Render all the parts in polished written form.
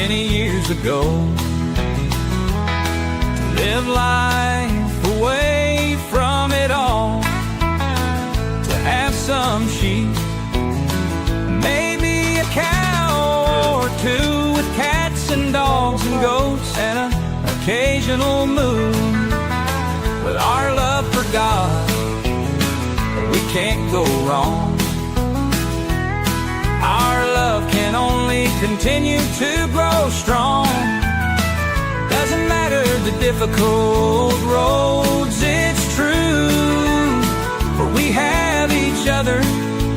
many years ago. To live life away from it all, to have some sheep, maybe a cow or two, with cats and dogs and goats and an occasional moon. With our love for God, we can't go wrong. Our love can only continue to grow strong. Doesn't matter the difficult roads, it's true. For we have each other,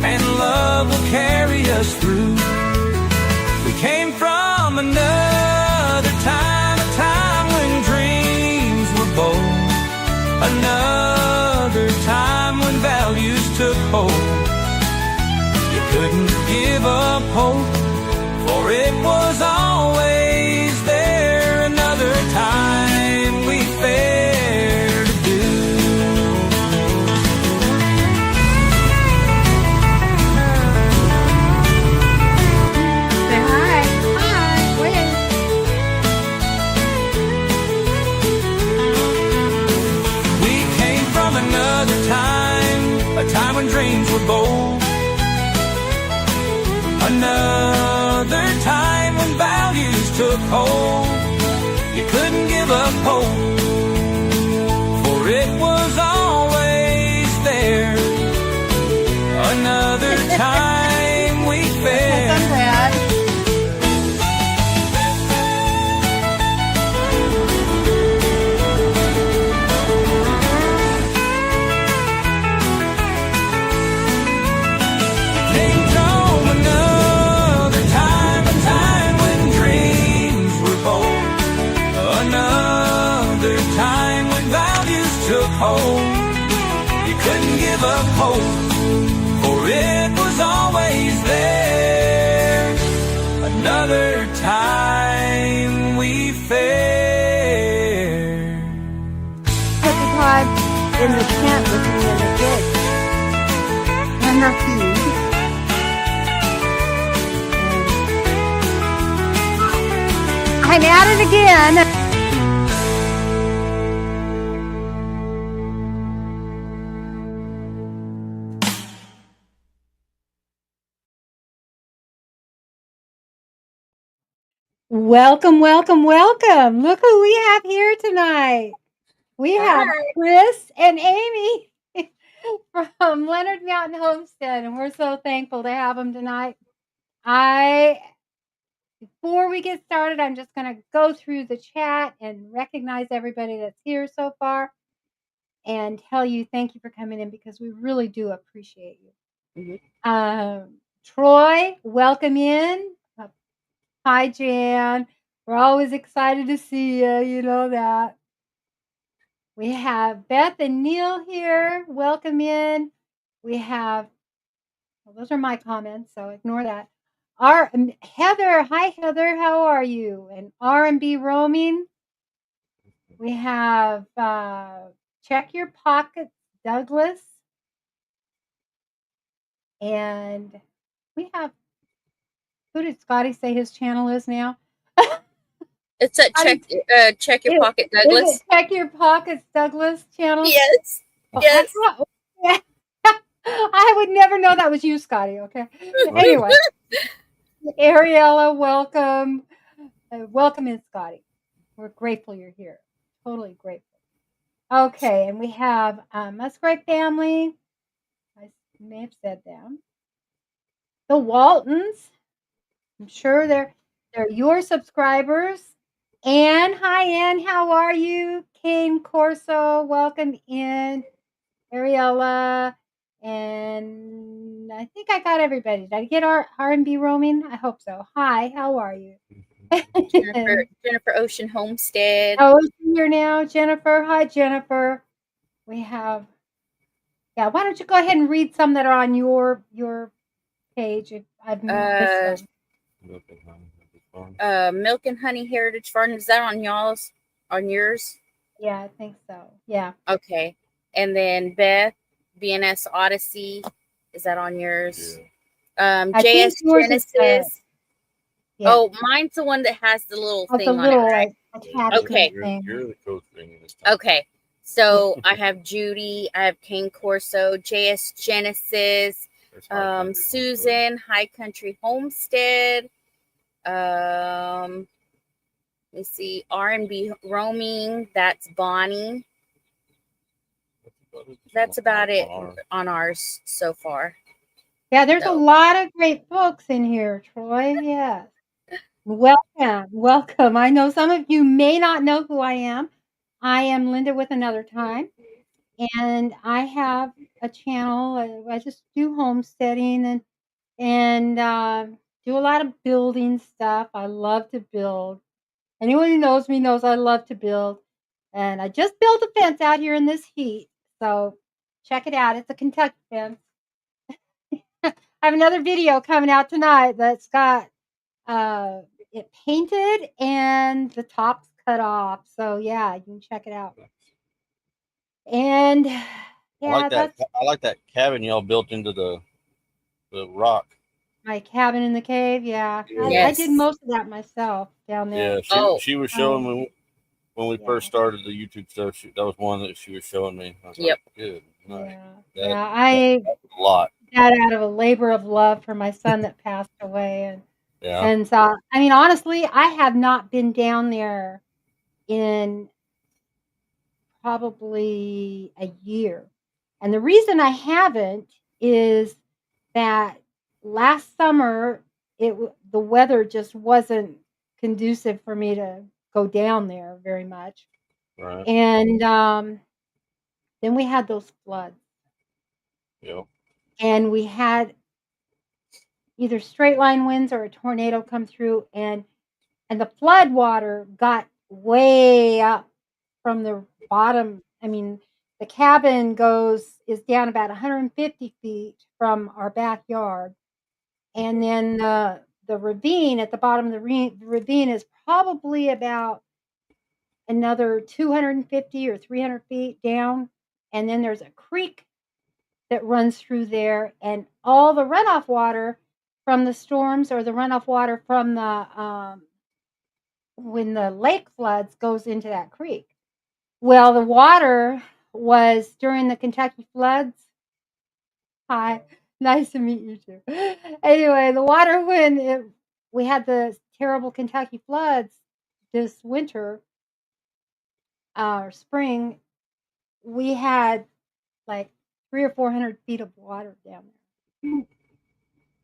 and love will carry us through. We came from another time, a time when dreams were bold. Another time when values took hold. You couldn't give up hope, for it was always there. Another time we fared to do. Say hi. Hi. Wait. We came from another time, a time when dreams were bold. Another time when values took hold. You couldn't give up hope, for it was always there. Another time we fared. I'm glad. Came from another time, a time when dreams were bold. Another time when values took hold. You couldn't give up hope, for it was always there. Another time we fared. Put the pod in the tent with me and the kids. And the feed. I'm at it again. Welcome, welcome, welcome. Look who we have here tonight. We have Chris and Amy from Leonard Mountain Homestead, and we're so thankful to have them tonight. Before we get started, I'm just going to go through the chat and recognize everybody that's here so far and tell you thank you for coming in, because we really do appreciate you. Troy, welcome in. Hi, Jan. We're always excited to see you. You know that. We have Beth and Neil here. Welcome in. We have, well, those are my comments, so ignore that. Heather. Hi, Heather. How are you? And R&B Roaming. We have Check Your Pockets, Douglas. And we have, who did Scotty say his channel is now? It's at Check Your Pocket, Douglas. Is it Check Your Pockets, Douglas channel? Yes. Oh, Yes. I would never know that was you, Scotty. Okay. Anyway, Ariella, welcome. Welcome in, Scotty. We're grateful you're here. Totally grateful. Okay, and we have Musgrave family. I may have said them. The Waltons. I'm sure they're your subscribers. Anne, hi Anne, how are you? Kane Corso, welcome in. Ariella, and I think I got everybody. Did I get our R&B Roaming? I hope so. Hi, how are you? Jennifer Ocean Homestead. Oh, she's here now. Jennifer, hi Jennifer. We have, yeah. Why don't you go ahead and read some that are on your page? If I've missed them. Milk and Honey Heritage Farm. Is that on y'all's? On yours? Yeah, I think so. Yeah. Okay. And then Beth, BNS Odyssey. Is that on yours? Yeah. JS Genesis. Yeah. Oh, mine's the one that has the little With the thing on it, little right? attachment Okay. thing. You're the coach thing this time. Okay. So I have Judy, I have Cane Corso, JS Genesis, There's High Country Susan, High Country Homestead. Let's see, R&B Roaming. That's Bonnie. Homestead. That's about it on ours so far. Yeah, there's a So. lot of great folks in here, Troy. Yes. Welcome. Welcome. I know some of you may not know who I am. I am Linda with Another Time, and I have a channel. I just do homesteading and do a lot of building stuff. I love to build. Anyone who knows me knows I love to build. And I just built a fence out here in this heat. So check it out. It's a Kentucky fence. I have another video coming out tonight that's got it painted and the top's cut off. So yeah, you can check it out. And yeah, I like that cabin y'all built into the rock. my cabin in the cave. Yeah, Yes. I did most of that myself down there. Yeah, she was showing me when we Yeah. first started the YouTube stuff. That was one that she was showing me. I was Yep. like, good. Nice. Yeah, I a lot. That out of a labor of love for my son that passed away, Yeah. and so I mean, honestly, I have not been down there in probably a year, and the reason I haven't is that last summer the weather just wasn't conducive for me to go down there very much, Right. and then we had those floods. Yep. And we had either straight line winds or a tornado come through, and the flood water got way up from the bottom. I mean, the cabin is down about 150 feet from our backyard, and then the ravine at the bottom of the ravine is probably about another 250 or 300 feet down, and then there's a creek that runs through there, and all the runoff water from the storms or the runoff water from the when the lake floods goes into that creek. Well, the water was during the Kentucky floods. Hi, nice to meet you too. Anyway, the water we had the terrible Kentucky floods this winter or spring, we had like 300 or 400 feet of water down there.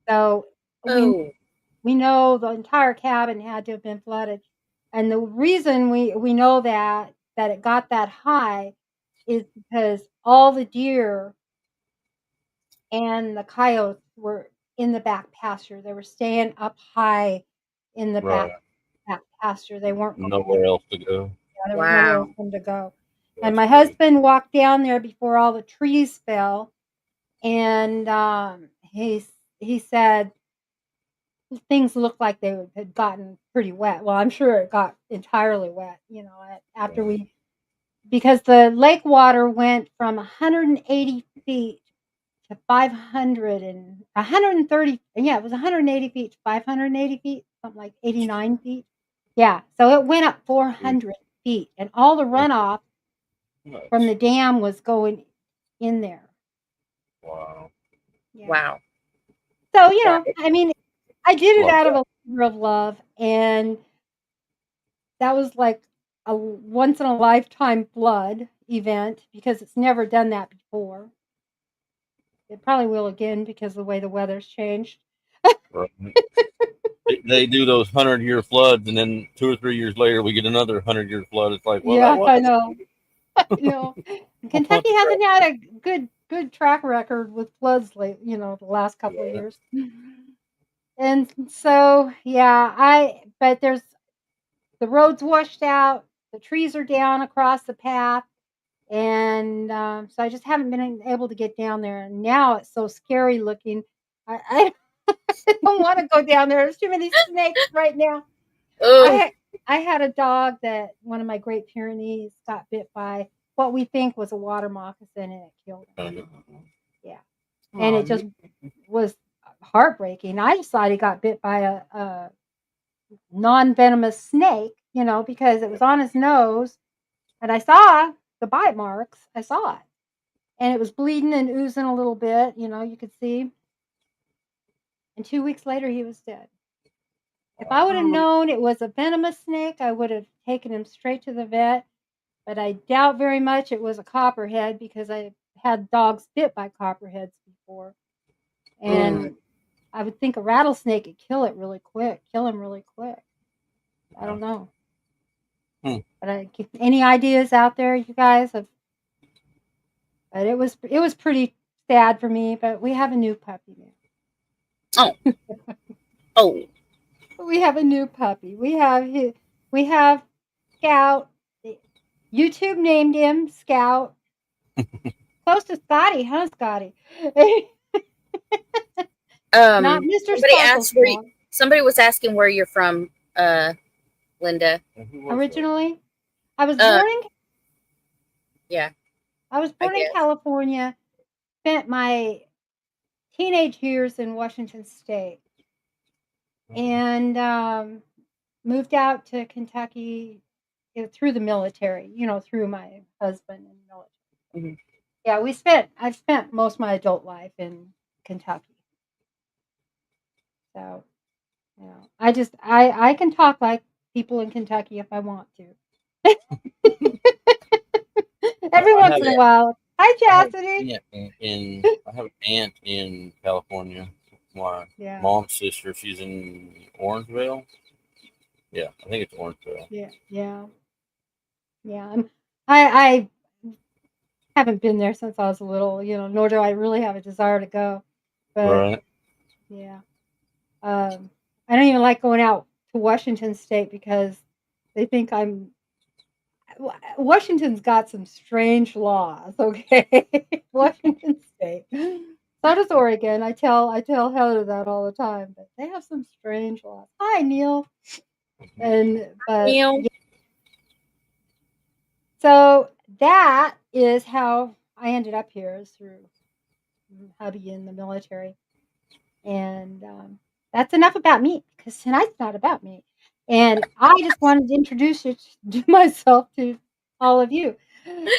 So we know the entire cabin had to have been flooded. And the reason we know that it got that high is because all the deer and the coyotes were in the back pasture. They were staying up high in the Right. back pasture. They weren't Nowhere else to go. Yeah, there was nowhere else for them to go. And That's my great. husband walked down there before all the trees fell, and he said things looked like they had gotten pretty wet. Well, I'm sure it got entirely wet, after because the lake water went from 180 feet to 500 and 130. Yeah, it was 180 feet to 580 feet, something like 89 feet. Yeah, so it went up 400 feet, and all the runoff from the dam was going in there. Wow. Yeah. Wow. So, I mean, I did it Love out of a labor of love, and that was like a once in a lifetime flood event because it's never done that before. It probably will again because of the way the weather's changed. Right. They do those 100-year floods, and then 2 or 3 years later, we get another 100-year flood. It's like, well, Yeah, that was I know. Kentucky hasn't had a good track record with floods the last couple of years. And so, but the road's washed out, the trees are down across the path, and so I just haven't been able to get down there. And now it's so scary looking. I don't want to go down there. There's too many snakes right now. I had a dog that one of my Great Pyrenees got bit by what we think was a water moccasin, and it killed him. Yeah, and it just was heartbreaking. I just thought he got bit by non-venomous snake, because it was on his nose, and I saw the bite marks. I saw it, and it was bleeding and oozing a little bit. You could see. And 2 weeks later, he was dead. If I would have known it was a venomous snake, I would have taken him straight to the vet. But I doubt very much it was a copperhead, because I had dogs bit by copperheads before. And I would think a rattlesnake could kill him really quick. I don't know. But any ideas out there, you guys? But it was pretty sad for me. But we have a new puppy now. Oh. We have a new puppy. We have Scout. YouTube named him Scout. Close to Scotty, huh, Scotty? Not Mr. Somebody was asking where you're from, Linda. Originally, I was born in. Yeah. I was born in California. Spent my teenage years in Washington State, and moved out to Kentucky through the military. Through my husband in the military. Yeah, I've spent most of my adult life in Kentucky. So, I can talk like people in Kentucky if I want to. Every once in a while. Hi, Chastity. I have an aunt in California. My mom's sister. She's in Orangevale. Yeah, I think it's Orangevale. Yeah. I haven't been there since I was little, nor do I really have a desire to go. But yeah, I don't even like going out to Washington State because they think Washington's got some strange laws. Okay, Washington State. So does Oregon. I tell Heather that all the time, but they have some strange laws. Hi, Neil. Neil. Yeah. So that is how I ended up here, is through hubby in the military. And that's enough about me, because tonight's not about me. And I just wanted to introduce myself to all of you.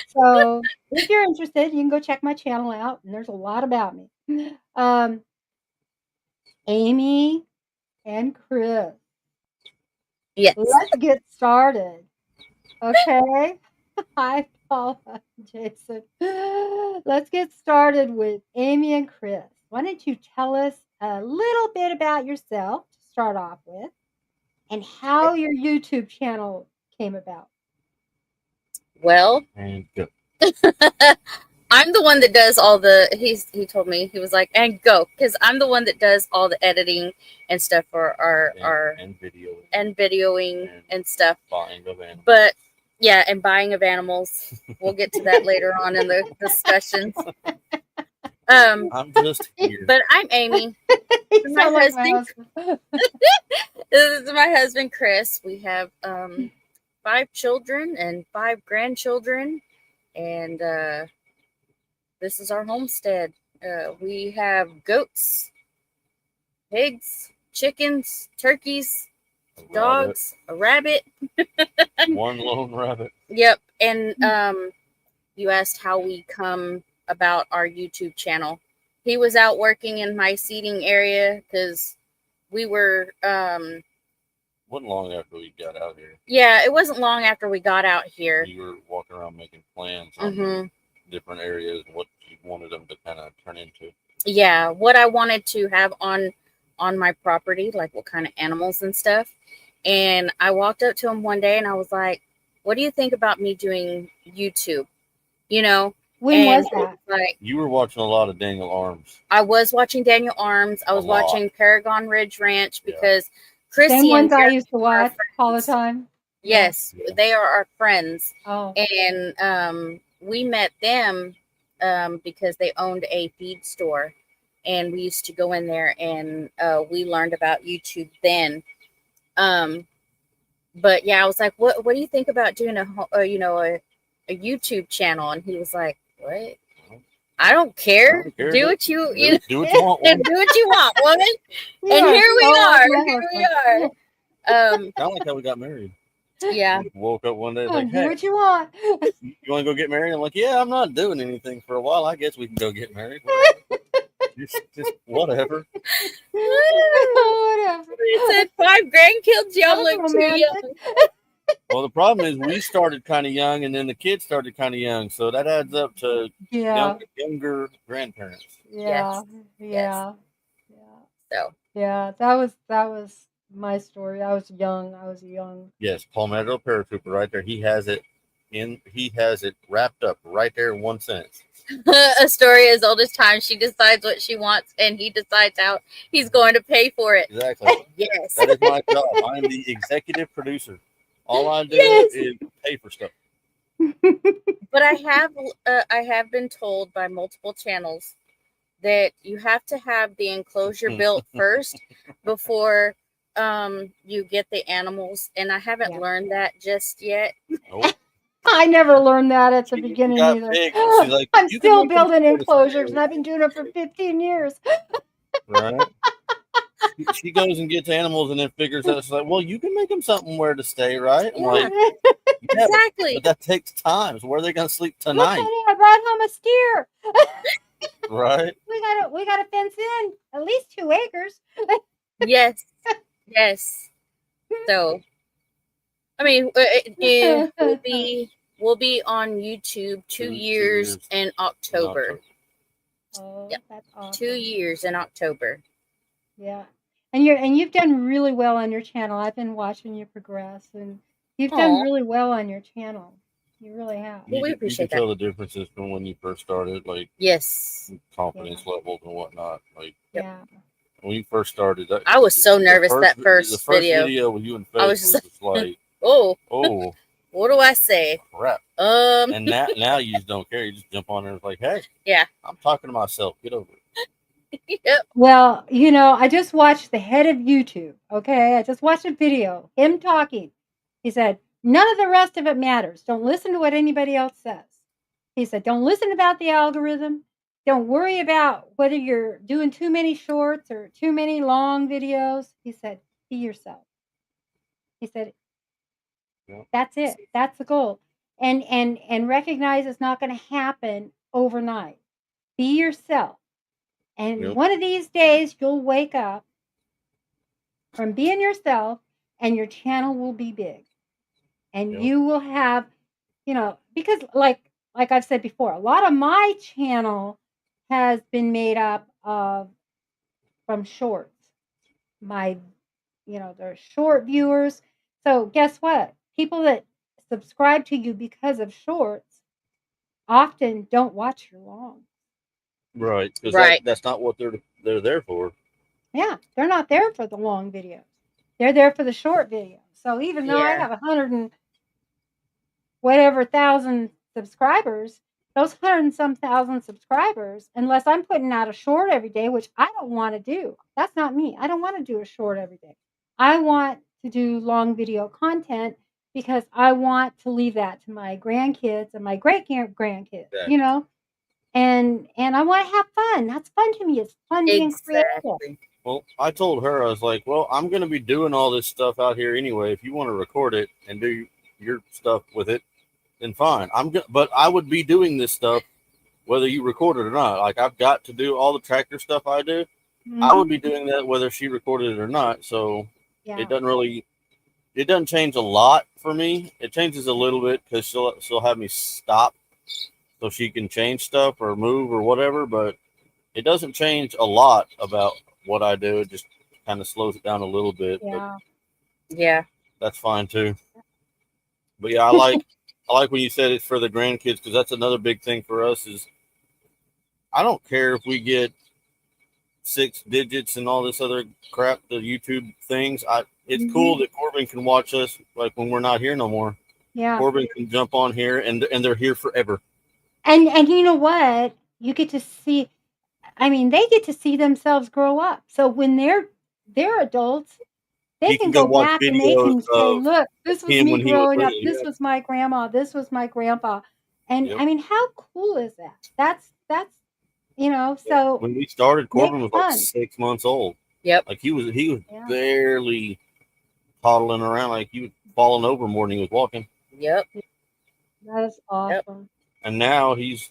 So if you're interested, you can go check my channel out, and there's a lot about me. Amy and Chris. Yes. Let's get started. Okay. Hi, Paula and Jason. Let's get started with Amy and Chris. Why don't you tell us a little bit about yourself to start off with, and how your YouTube channel came about? Well, I'm the one that does all the. He told me, he was like, and go, because I'm the one that does all the editing and stuff for our videoing and stuff. But yeah, and buying of animals. We'll get to that later on in the discussions. I'm just here. But I'm Amy. My husband. This is my husband, Chris. We have 5 children and 5 grandchildren, and this is our homestead. We have goats, pigs, chickens, turkeys, dogs, a rabbit. One lone rabbit. Yep. And you asked how we come about our YouTube channel. He was out working in my seating area because we were wasn't long after we got out here. Yeah, it wasn't long after we got out here. You were walking around making plans on different areas and what you wanted them to kind of turn into. Yeah, what I wanted to have on my property, like what kind of animals and stuff. And I walked up to him one day and I was like, what do you think about me doing YouTube? When was that? Like, you were watching a lot of Daniel Arms. I was watching Daniel Arms. I was watching Paragon Ridge Ranch because Chrissy same ones I used to watch all the time. Yes, they are our friends. Oh. And we met them because they owned a feed store, and we used to go in there, and we learned about YouTube then. But yeah, I was like, what do you think about doing a YouTube channel? And he was like, what? I don't care. Do what you do what you want, woman. do what you want, woman. And here we are. Um, Kind of like how we got married. yeah. We woke up one day Oh, like, do hey, what you want. you want to go get married? I'm like, yeah, I'm not doing anything for a while. I guess we can go get married. Whatever. just whatever. Whatever. You said 5 grandkids. That Y'all was look too romantic. young. Well, the problem is we started kind of young, and then the kids started kind of young, so that adds up to Yeah. younger grandparents. Yeah. Yes. Yeah. Yeah. So Yeah. That was my story. I was young. Yes, Palmetto Paratrooper right there. He has it wrapped up right there in one sentence. a story as old as time. She decides what she wants, and he decides how he's going to pay for it. Exactly. Yes. That is my job. I'm the executive producer. All I do Yes. is pay for stuff. But I have been told by multiple channels that you have to have the enclosure built first before you get the animals, and I haven't learned that just yet. Nope. I never learned that at the She beginning got either. pigs, and she's like, I'm "You can still make them building somewhere to stay." enclosures, and I've been doing it for 15 years. Right. She goes and gets animals and then figures out, she's like, well, you can make them something where to stay, right? I'm like, yeah, Exactly. but that takes time. So where are they going to sleep Look, tonight? honey, I brought home a steer. Right. We got to fence in at least 2 acres. Yes. Yes. So, I mean, we'll be on YouTube 2 years in October. Oh, Yep. that's awesome. 2 years in October. Yeah. And you've done really well on your channel. I've been watching you progress, and you've done really well on your channel. You really have. Well, we appreciate you can tell the differences from when you first started, like confidence levels and whatnot. Like when you first started, I was so nervous the first video with you and Faith was like, oh, what do I say? Crap. And now you just don't care. You just jump on there and it's like, hey, I'm talking to myself. Get over it. Yep. Well, I just watched the head of YouTube. Okay, I just watched a video, him talking. He said, none of the rest of it matters. Don't listen to what anybody else says. He said, don't listen about the algorithm. Don't worry about whether you're doing too many shorts or too many long videos. He said, be yourself. He said, that's it. That's the goal. And recognize it's not going to happen overnight. Be yourself. And one of these days you'll wake up from being yourself and your channel will be big. And you will have, because like I've said before, a lot of my channel has been made up of from shorts. They're short viewers. So guess what? People that subscribe to you because of shorts often don't watch your long. Right. Because that's not what they're there for. Yeah, they're not there for the long videos. They're there for the short videos. So even though I have 100 and whatever thousand subscribers, those 100 and some thousand subscribers, unless I'm putting out a short every day, which I don't want to do. That's not me. I don't want to do a short every day. I want to do long video content because I want to leave that to my grandkids and my great grandkids, and I want to have fun. That's fun to me. It's fun being creative. Well, I told her, I was like, well, I'm going to be doing all this stuff out here anyway. If you want to record it and do your stuff with it, then fine. But I would be doing this stuff whether you record it or not. Like I've got to do all the tractor stuff I do. Mm-hmm. I would be doing that whether she recorded it or not. So it doesn't change a lot for me. It changes a little bit because she'll have me stop so she can change stuff or move or whatever. But it doesn't change a lot about what I do. It just kind of slows it down a little bit. Yeah. That's fine too. But yeah, I like when you said it's for the grandkids, because that's another big thing for us is I don't care if we get 6 digits and all this other crap, the YouTube things. It's cool that Corbin can watch us like when we're not here no more. Yeah. Corbin can jump on here and they're here forever. And you know what? You get to see, they get to see themselves grow up. So when they're adults, they can go back and they can say, look, this was me growing up. This was my grandma. This was my grandpa. And how cool is that? That's so when we started, Corbin was like 6 months old. Yep. Like he was barely toddling around like he was falling over more than he was walking. Yep. That is awesome. And now he's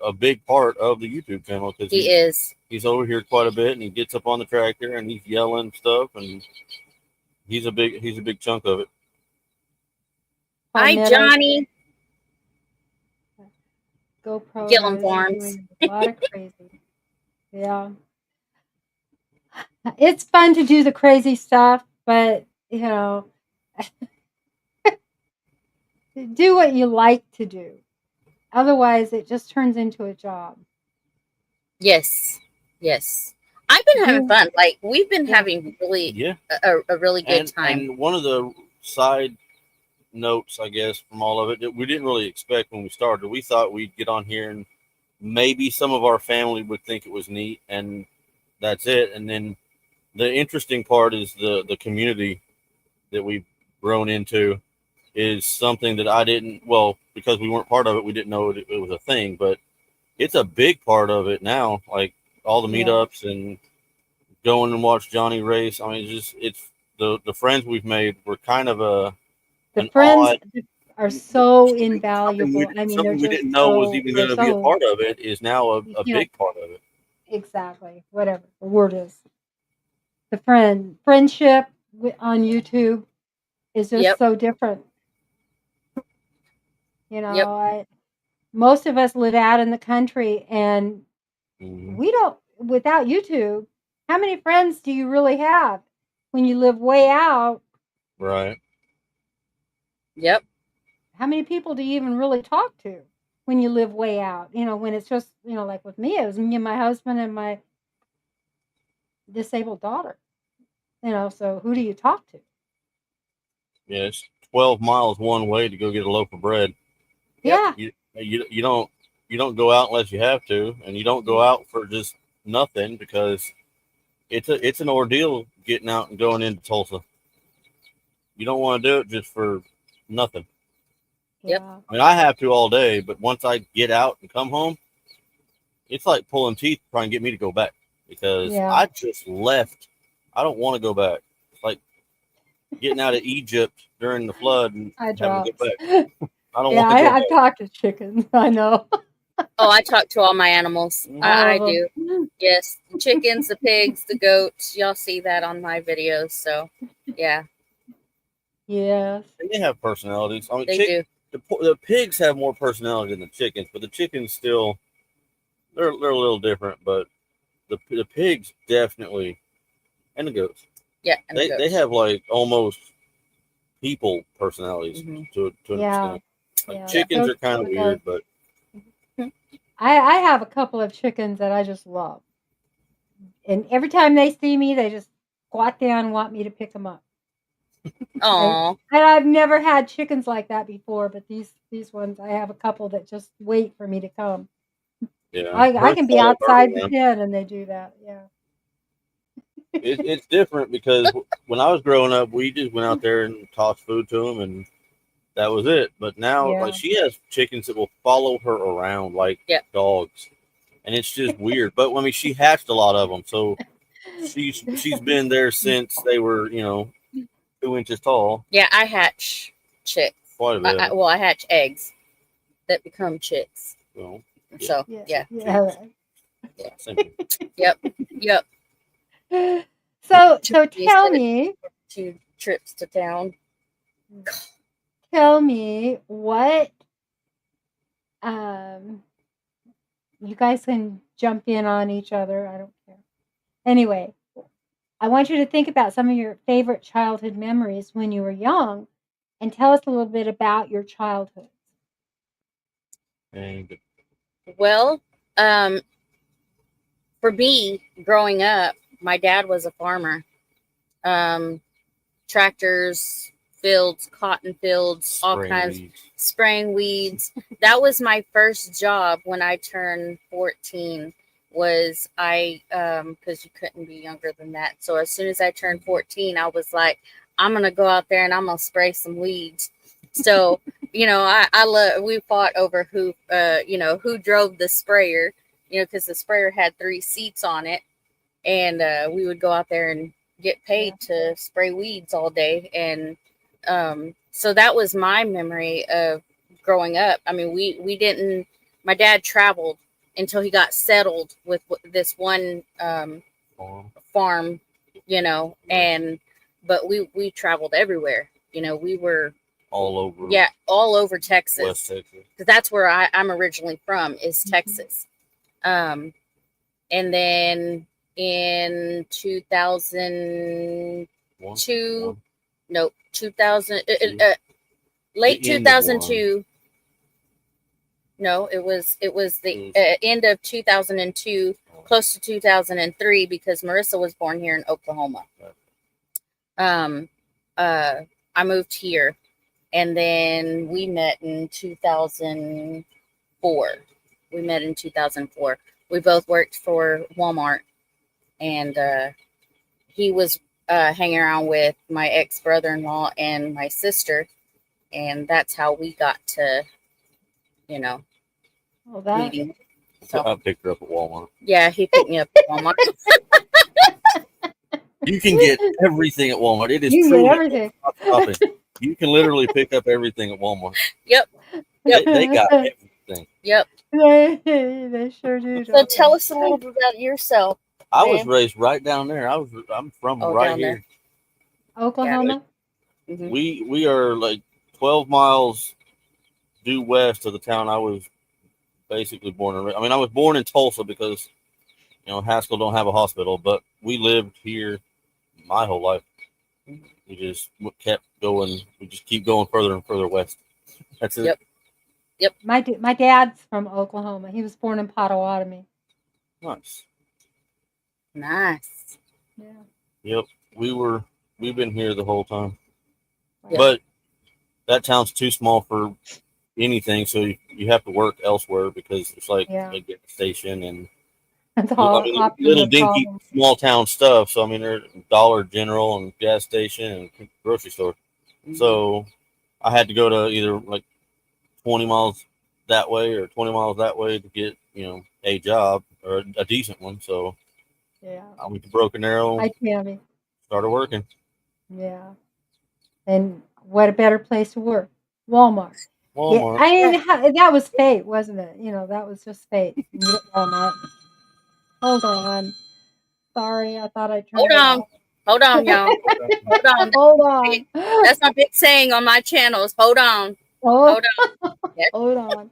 a big part of the YouTube channel because He is. He's over here quite a bit, and he gets up on the tractor and he's yelling stuff, and he's a big chunk of it. Hi, Johnny. GoPro Gillen is Farms. doing a lot of crazy. Yeah. It's fun to do the crazy stuff, but you know, do what you like to do. Otherwise, it just turns into a job. Yes. Yes. I've been having fun. Like, we've been having really a really good time. And one of the side notes, I guess, from all of it that we didn't really expect when we started. We thought we'd get on here and maybe some of our family would think it was neat, and that's it. And then the interesting part is the community that we've grown into is something that I didn't, well, because we weren't part of it, we didn't know it was a thing, but it's a big part of it now. Like all the meetups and going and watch Johnny race. I mean, it's the friends we've made were kind of the friends are so invaluable. I mean, something we didn't know was even going to be a part of it is now a big part of it. Exactly. Whatever the word is. The friendship on YouTube is just so different. You know, most of us live out in the country, and we don't, without YouTube, how many friends do you really have when you live way out? Right. Yep. How many people do you even really talk to when you live way out? You know, when it's just, you know, like with me, it was me and my husband and my disabled daughter. You know, so who do you talk to? Yeah, it's 12 miles one way to go get a loaf of bread. Yeah. You don't go out unless you have to, and you don't go out for just nothing because it's an ordeal getting out and going into Tulsa. You don't want to do it just for nothing. Yep. I mean, I have to all day, but once I get out and come home, it's like pulling teeth trying to get me to go back because I just left. I don't want to go back. It's like getting out of Egypt during the flood and having to go back. I don't want to go back. I've talked to chickens. I know. Oh, I talk to all my animals. I do. Yes. The chickens, the pigs, the goats. Y'all see that on my videos. So, yeah. Yes. And they have personalities. I mean, they do. The pigs have more personality than the chickens, but the chickens still, they're a little different. But the pigs definitely, and the goats. Yeah, and the goats. They have like almost people personalities to an extent. Like chickens are kind of weird, but I have a couple of chickens that I just love, and every time they see me, they just squat down and want me to pick them up. Oh, and I've never had chickens like that before, but these ones, I have a couple that just wait for me to come. Yeah, I can be outside the pen and they do that. Yeah. It's different because when I was growing up, we just went out there and tossed food to them, and that was it. But now, like, she has chickens that will follow her around like dogs, and it's just weird. But I mean, she hatched a lot of them, so she's been there since they were 2 inches tall. Yeah, I hatch chicks. Quite a bit. I hatch eggs that become chicks. Well, so yeah. Yep. So tell me 2 trips to town. Tell me what you guys can jump in on each other. I don't care. Anyway, I want you to think about some of your favorite childhood memories when you were young and tell us a little bit about your childhood. Well, for me, growing up, my dad was a farmer. Tractors, fields, cotton fields, all kinds, spraying weeds. That was my first job when I turned 14. Was because you couldn't be younger than that. So as soon as I turned 14, I was like, I'm gonna go out there and I'm gonna spray some weeds. So I love. We fought over who drove the sprayer. Because the sprayer had 3 seats on it, and we would go out there and get paid to spray weeds all day. And so that was my memory of growing up. I mean, we didn't, my dad traveled until he got settled with this one farm, you know, but we traveled everywhere. You know, we were all over. Yeah, all over Texas. West Texas. Because that's where I'm originally from, is Texas. And then in 2002, no, 2000, late 2002. No, it was the end of 2002, close to 2003, because Marissa was born here in Oklahoma. I moved here, and then we met in 2004. We both worked for Walmart, and he was hanging around with my ex-brother-in-law and my sister, and that's how we got to, you know, meeting. So I picked her up at Walmart. Yeah, he picked me up at Walmart. You can get everything at Walmart. It is true. Everything. You can literally pick up everything at Walmart. Yep. They got everything. Yep. They sure do. So tell us a little bit about yourself. I was raised right down there. I'm from right here. Oklahoma. Yeah, we are like 12 miles due west of the town I was basically born and raised. I mean, I was born in Tulsa because, you know, Haskell don't have a hospital, but we lived here my whole life. We just kept going. We just keep going further and further west. That's it. Yep. My dad's from Oklahoma. He was born in Potawatomi. Nice. Yeah. Yep. We've been here the whole time. Yep. But that town's too small for anything, so you have to work elsewhere because it's like a gas station and little dinky small town stuff. So I mean, there's Dollar General and gas station and grocery store. Mm-hmm. So I had to go to either like 20 miles that way or 20 miles that way to get, you know, a job or a decent one. So I went to Broken Arrow. Hi, Tammy. Started working. Yeah. And what a better place to work. Walmart. Yeah, I mean, that was fate, wasn't it? You know, that was just fate. Walmart. Hold on. Sorry, I thought I turned it off. Hold on, y'all. Hold on. Hold on. That's my big saying on my channels. Hold on. Hold on. Yes. Hold on.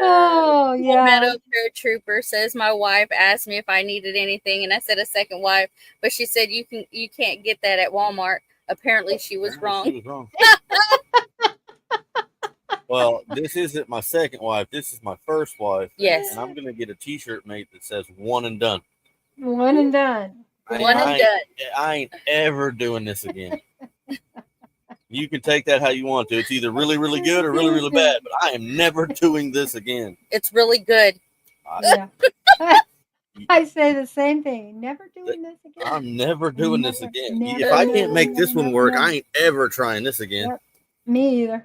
Oh, yeah. Meadow Trooper says my wife asked me if I needed anything, and I said a second wife, but she said you can't get that at Walmart. Apparently, she was wrong. She was wrong. Well, this isn't my second wife. This is my first wife. Yes. And I'm going to get a T-shirt made that says "One and Done." One and done. I ain't ever doing this again. You can take that how you want to. It's either really, really good or really, really bad. But I am never doing this again. It's really good. Yeah. I say the same thing. Never doing this again. I'm never doing this again. If I can't make this one work, I ain't ever trying this again. Yep. Me either.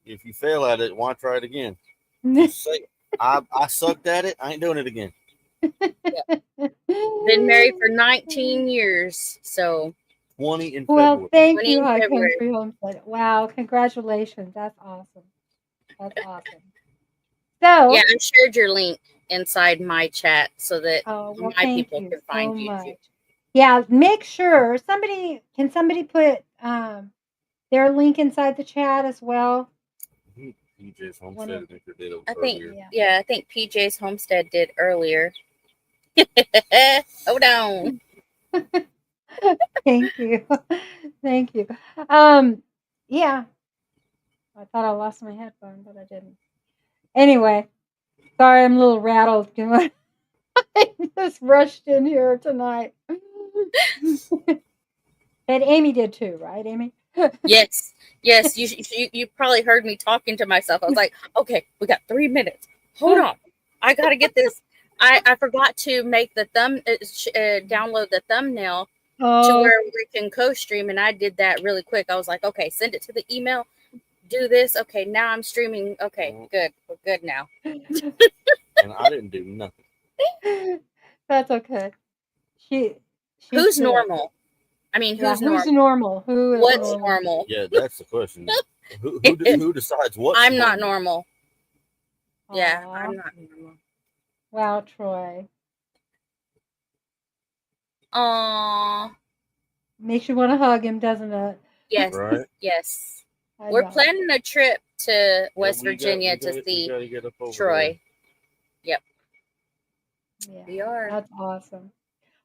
If you fail at it, why try it again? Just say, I sucked at it. I ain't doing it again. Been married for 19 years, so 20 in February. Well, thank you, High Country Homestead. Wow, congratulations. That's awesome. So yeah, I shared your link inside my chat so that my people can find you too. Yeah, make sure somebody put their link inside the chat as well. PJ's Homestead did I think PJ's Homestead did earlier. Hold on. Thank you. Yeah. I thought I lost my headphone, but I didn't. Anyway, sorry, I'm a little rattled. I just rushed in here tonight. But Amy did too, right, Amy? Yes. You probably heard me talking to myself. I was like, okay, we got 3 minutes. Hold on, I gotta get this. I forgot to make the download the thumbnail to where we can co-stream, and I did that really quick. I was like, okay, send it to the email. Do this. Okay, now I'm streaming. Okay, good. We're good now. And I didn't do nothing. That's okay. She's Who's good. normal? I mean, Yeah, who's who's normal? normal? Who is What's normal? normal? Yeah, that's the question. Who decides what's I'm not normal. Yeah, Aw. I'm not normal. Wow, Troy. Aww. Makes you want to hug him, doesn't it? Yes. Right. Yes. I We're know. planning a trip to West we Virginia gotta to see get up over Troy. Yeah, We are. that's awesome.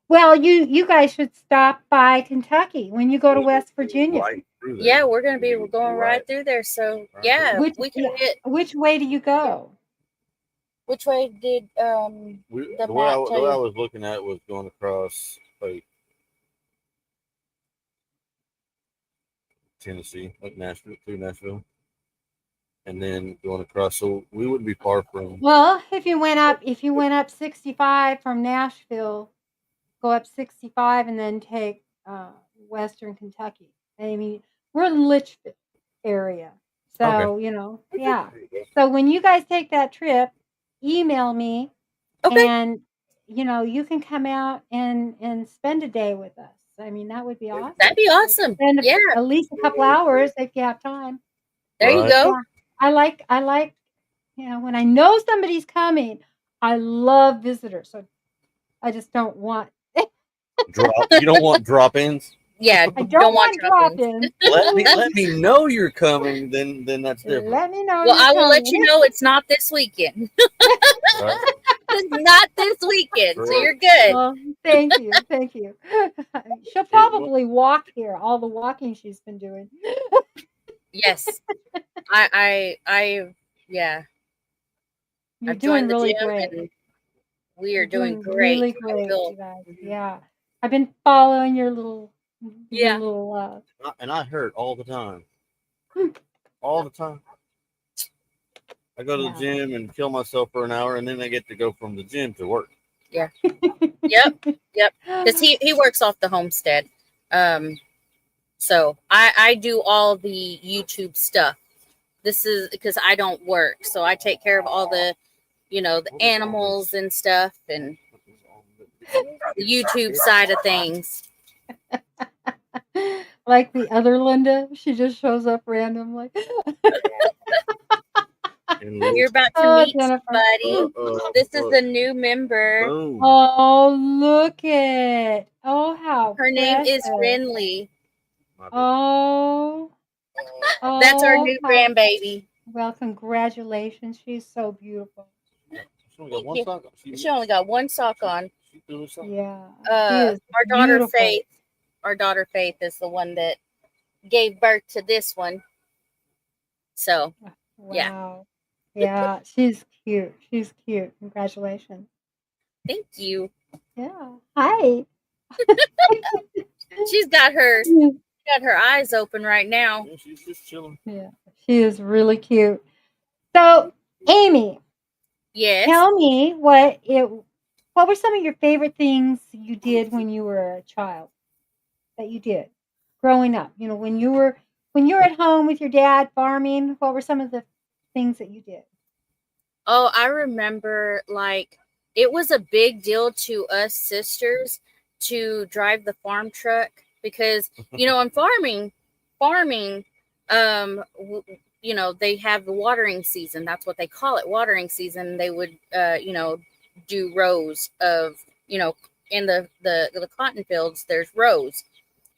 Well, you guys should stop by Kentucky when you go to West Virginia. Right through there. Yeah, we're gonna be going right through there. So Right yeah, Which we can get. which way do you go? Which way did the way I was looking at was going across like Tennessee, like Nashville, through Nashville, and then going across. So we wouldn't be far from. Well, if you went up 65 from Nashville, go up 65 and then take Western Kentucky. I mean, we're in Litchfield area, so yeah. So when you guys take that trip, email me, Okay. and you can come out and spend a day with us. I mean, that would be awesome. That'd be awesome. Spend Yeah. at least a couple hours if you have time. There you go. Yeah. I like when I know somebody's coming, I love visitors. So I just don't want You don't want drop-ins. Yeah, I don't want drop-ins. drop-ins. Let me know you're coming. Then that's different. Let me know. Well, I will let you know it's not this weekend. Right? It's not this weekend, so you're good. Well, thank you. She'll probably walk here. All the walking she's been doing. Yes, I yeah. You're doing really great. We are doing great. Really great, you guys. Yeah, I've been following your little. And I hurt all the time. All the time. I go to the gym and kill myself for an hour, and then I get to go from the gym to work. Yeah. Yep. Because he works off the Homestead. So I do all the YouTube stuff. This is because I don't work, so I take care of all the, the animals and stuff, and the YouTube side of things. Like the other Linda, she just shows up randomly. You're about to meet somebody. This is a new member. Oh, look it! Oh, how her name is Renly. Oh, that's our new grandbaby. Well, congratulations! She's so beautiful. She only got one sock on. Yeah. Our daughter Faith. Our daughter Faith is the one that gave birth to this one. So, wow. Yeah, she's cute. She's cute. Congratulations. Thank you. Yeah. Hi. She's got her eyes open right now. Yeah, she's just chilling. Yeah, she is really cute. So, Amy. Yes. Tell me what were some of your favorite things you did when you were a child? That you did growing up. When you were at home with your dad farming, what were some of the things that you did? Oh, I remember it was a big deal to us sisters to drive the farm truck because, in farming, they have the watering season. That's what they call it, watering season. They would, do rows of, in the cotton fields, there's rows.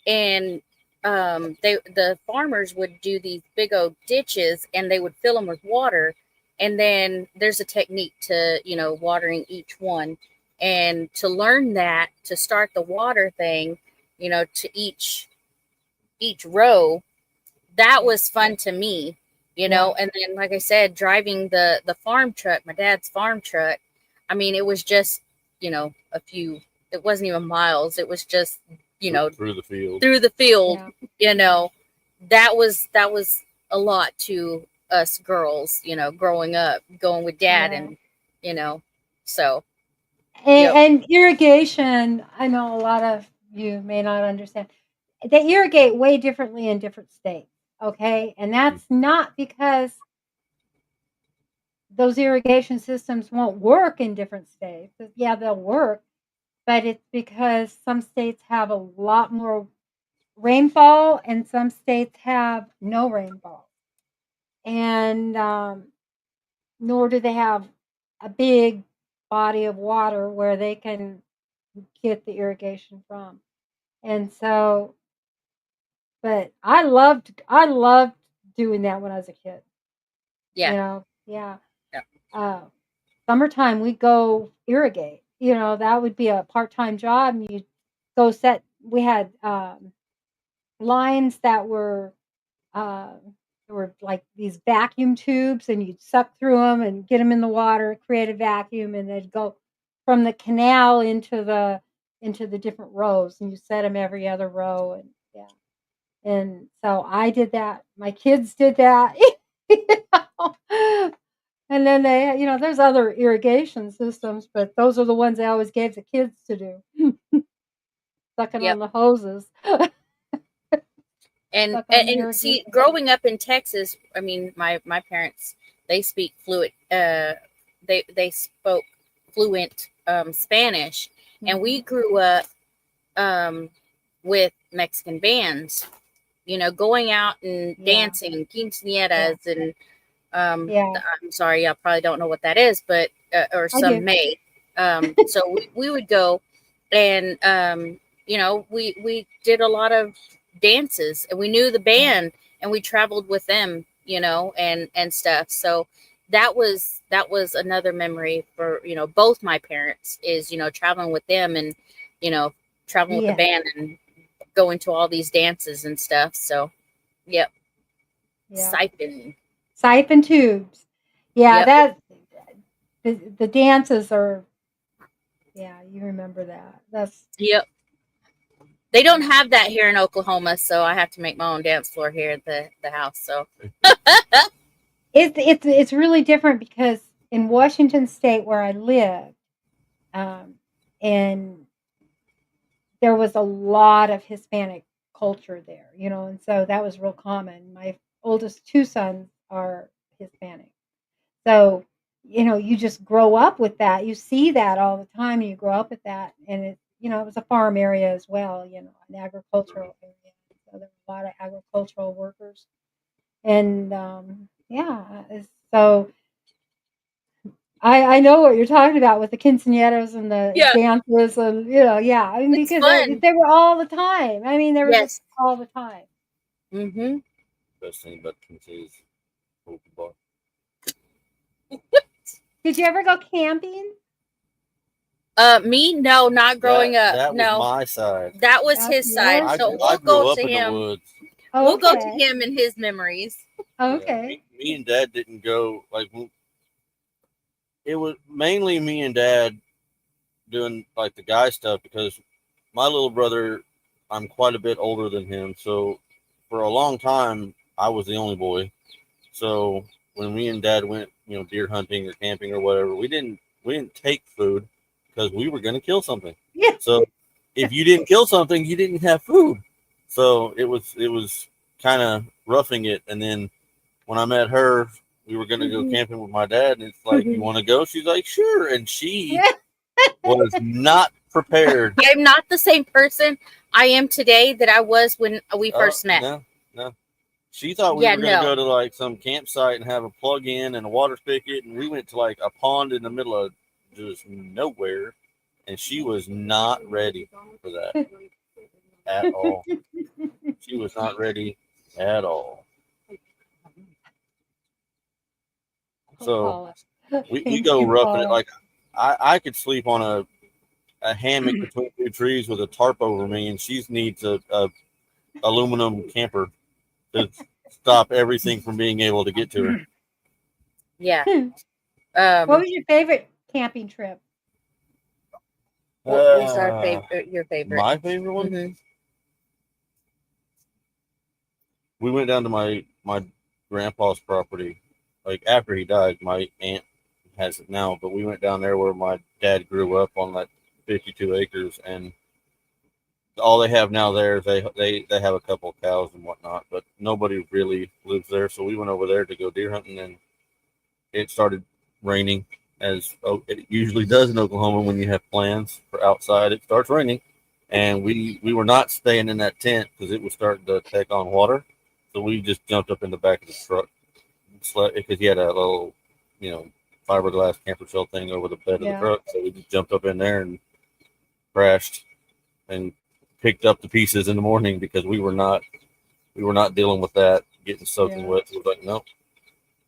And the farmers would do these big old ditches and they would fill them with water. And then there's a technique to, watering each one. And to learn that, to start the water thing, to each row, that was fun to me, And then, like I said, driving the farm truck, my dad's farm truck, I mean, it was just, it wasn't even miles. It was just, through the field, that was a lot to us girls, growing up, going with dad and, so. And irrigation, I know a lot of you may not understand. They irrigate way differently in different states. Okay. And that's not because those irrigation systems won't work in different states. Yeah, they'll work, but it's because some states have a lot more rainfall and some states have no rainfall. And nor do they have a big body of water where they can get the irrigation from. And so, but I loved doing that when I was a kid. Yeah. You know, yeah. Yeah. Summertime we go irrigate. You know, that would be a part-time job. And you go set. We had lines that uh, were like these vacuum tubes, and you'd suck through them and get them in the water, create a vacuum, and they'd go from the canal into the different rows, and you set them every other row, and yeah. And so I did that. My kids did that. You know? And then they, there's other irrigation systems, but those are the ones I always gave the kids to do. Sucking Yep. on the hoses. And see, growing up in Texas, I mean, my parents, they speak fluent. They spoke fluent Spanish, and we grew up with Mexican bands. You know, going out and dancing, quinceañeras, and I'm sorry, y'all probably don't know what that is, but or some may. So we would go, and we did a lot of dances, and we knew the band, and we traveled with them, and stuff. So that was another memory for both my parents, is traveling with them, and traveling with the band and going to all these dances and stuff. So yep. Siphon tubes. Yeah, that the dances are, you remember that. That's They don't have that here in Oklahoma, so I have to make my own dance floor here at the house. So it's really different because in Washington State where I live, and there was a lot of Hispanic culture there, and so that was real common. My oldest two sons are Hispanic. So, you just grow up with that. You see that all the time. And you grow up with that. And it was a farm area as well, an agricultural area. So there were a lot of agricultural workers. And so I know what you're talking about with the quinceañeras and the dances, and I mean, because they were all the time. I mean, they were just all the time. Mm-hmm. Best thing about quinceañeras is Did you ever go camping? Me? No, not growing up. That no. was my side. That was his side. So we'll go to him. Oh, we'll go to him in his memories. Okay. Me and Dad didn't go, like, it was mainly me and Dad doing like the guy stuff, because my little brother, I'm quite a bit older than him. So for a long time, I was the only boy. So when me and Dad went, deer hunting or camping or whatever, we didn't take food because we were going to kill something. Yeah. So if you didn't kill something, you didn't have food. So it was kind of roughing it. And then when I met her, we were going to go camping with my dad, and it's like, you want to go? She's like, sure. And she was not prepared. I'm not the same person I am today that I was when we first met. No. She thought we were going to go to like some campsite and have a plug-in and a water spigot, and we went to like a pond in the middle of just nowhere, and she was not ready for that at all. She was not ready at all. So we go roughing it. Like I could sleep on a hammock between two trees with a tarp over me, and she needs a aluminum camper to stop everything from being able to get to her. Yeah. What was your favorite camping trip? What was your favorite? My favorite one? Mm-hmm. We went down to my grandpa's property. Like after he died, my aunt has it now, but we went down there where my dad grew up on that 52 acres, and all they have now there is they have a couple of cows and whatnot, but nobody really lives there. So we went over there to go deer hunting, and it started raining as it usually does in Oklahoma when you have plans for outside. It starts raining, and we were not staying in that tent because it was starting to take on water. So we just jumped up in the back of the truck, slept because he had a little, fiberglass camper shell thing over the bed of the truck. So we just jumped up in there and crashed and picked up the pieces in the morning because we were not dealing with that getting soaking wet. So we was like, nope,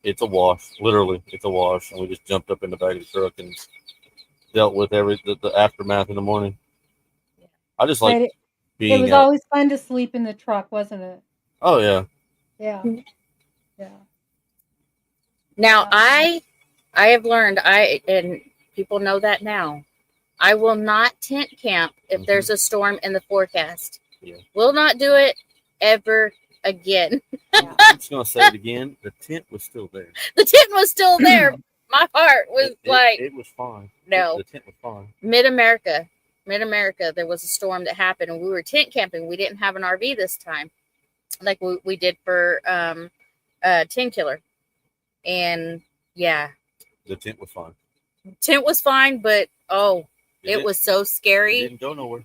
it's a wash. Literally, it's a wash. And we just jumped up in the back of the truck and dealt with the aftermath in the morning. I just like being It was out. always fun to sleep in the truck, wasn't it? Oh yeah. Yeah. Yeah. Now I have learned, and people know that now, I will not tent camp if there's a storm in the forecast. Yeah. Will not do it ever again. I'm just gonna say it again. The tent was still there. The tent was still there. My heart was it was fine. No. The tent was fine. Mid-America, there was a storm that happened, and we were tent camping. We didn't have an RV this time, like we did for 10 Killer, and yeah, the tent was fine. Tent was fine, but it was so scary. It didn't go nowhere.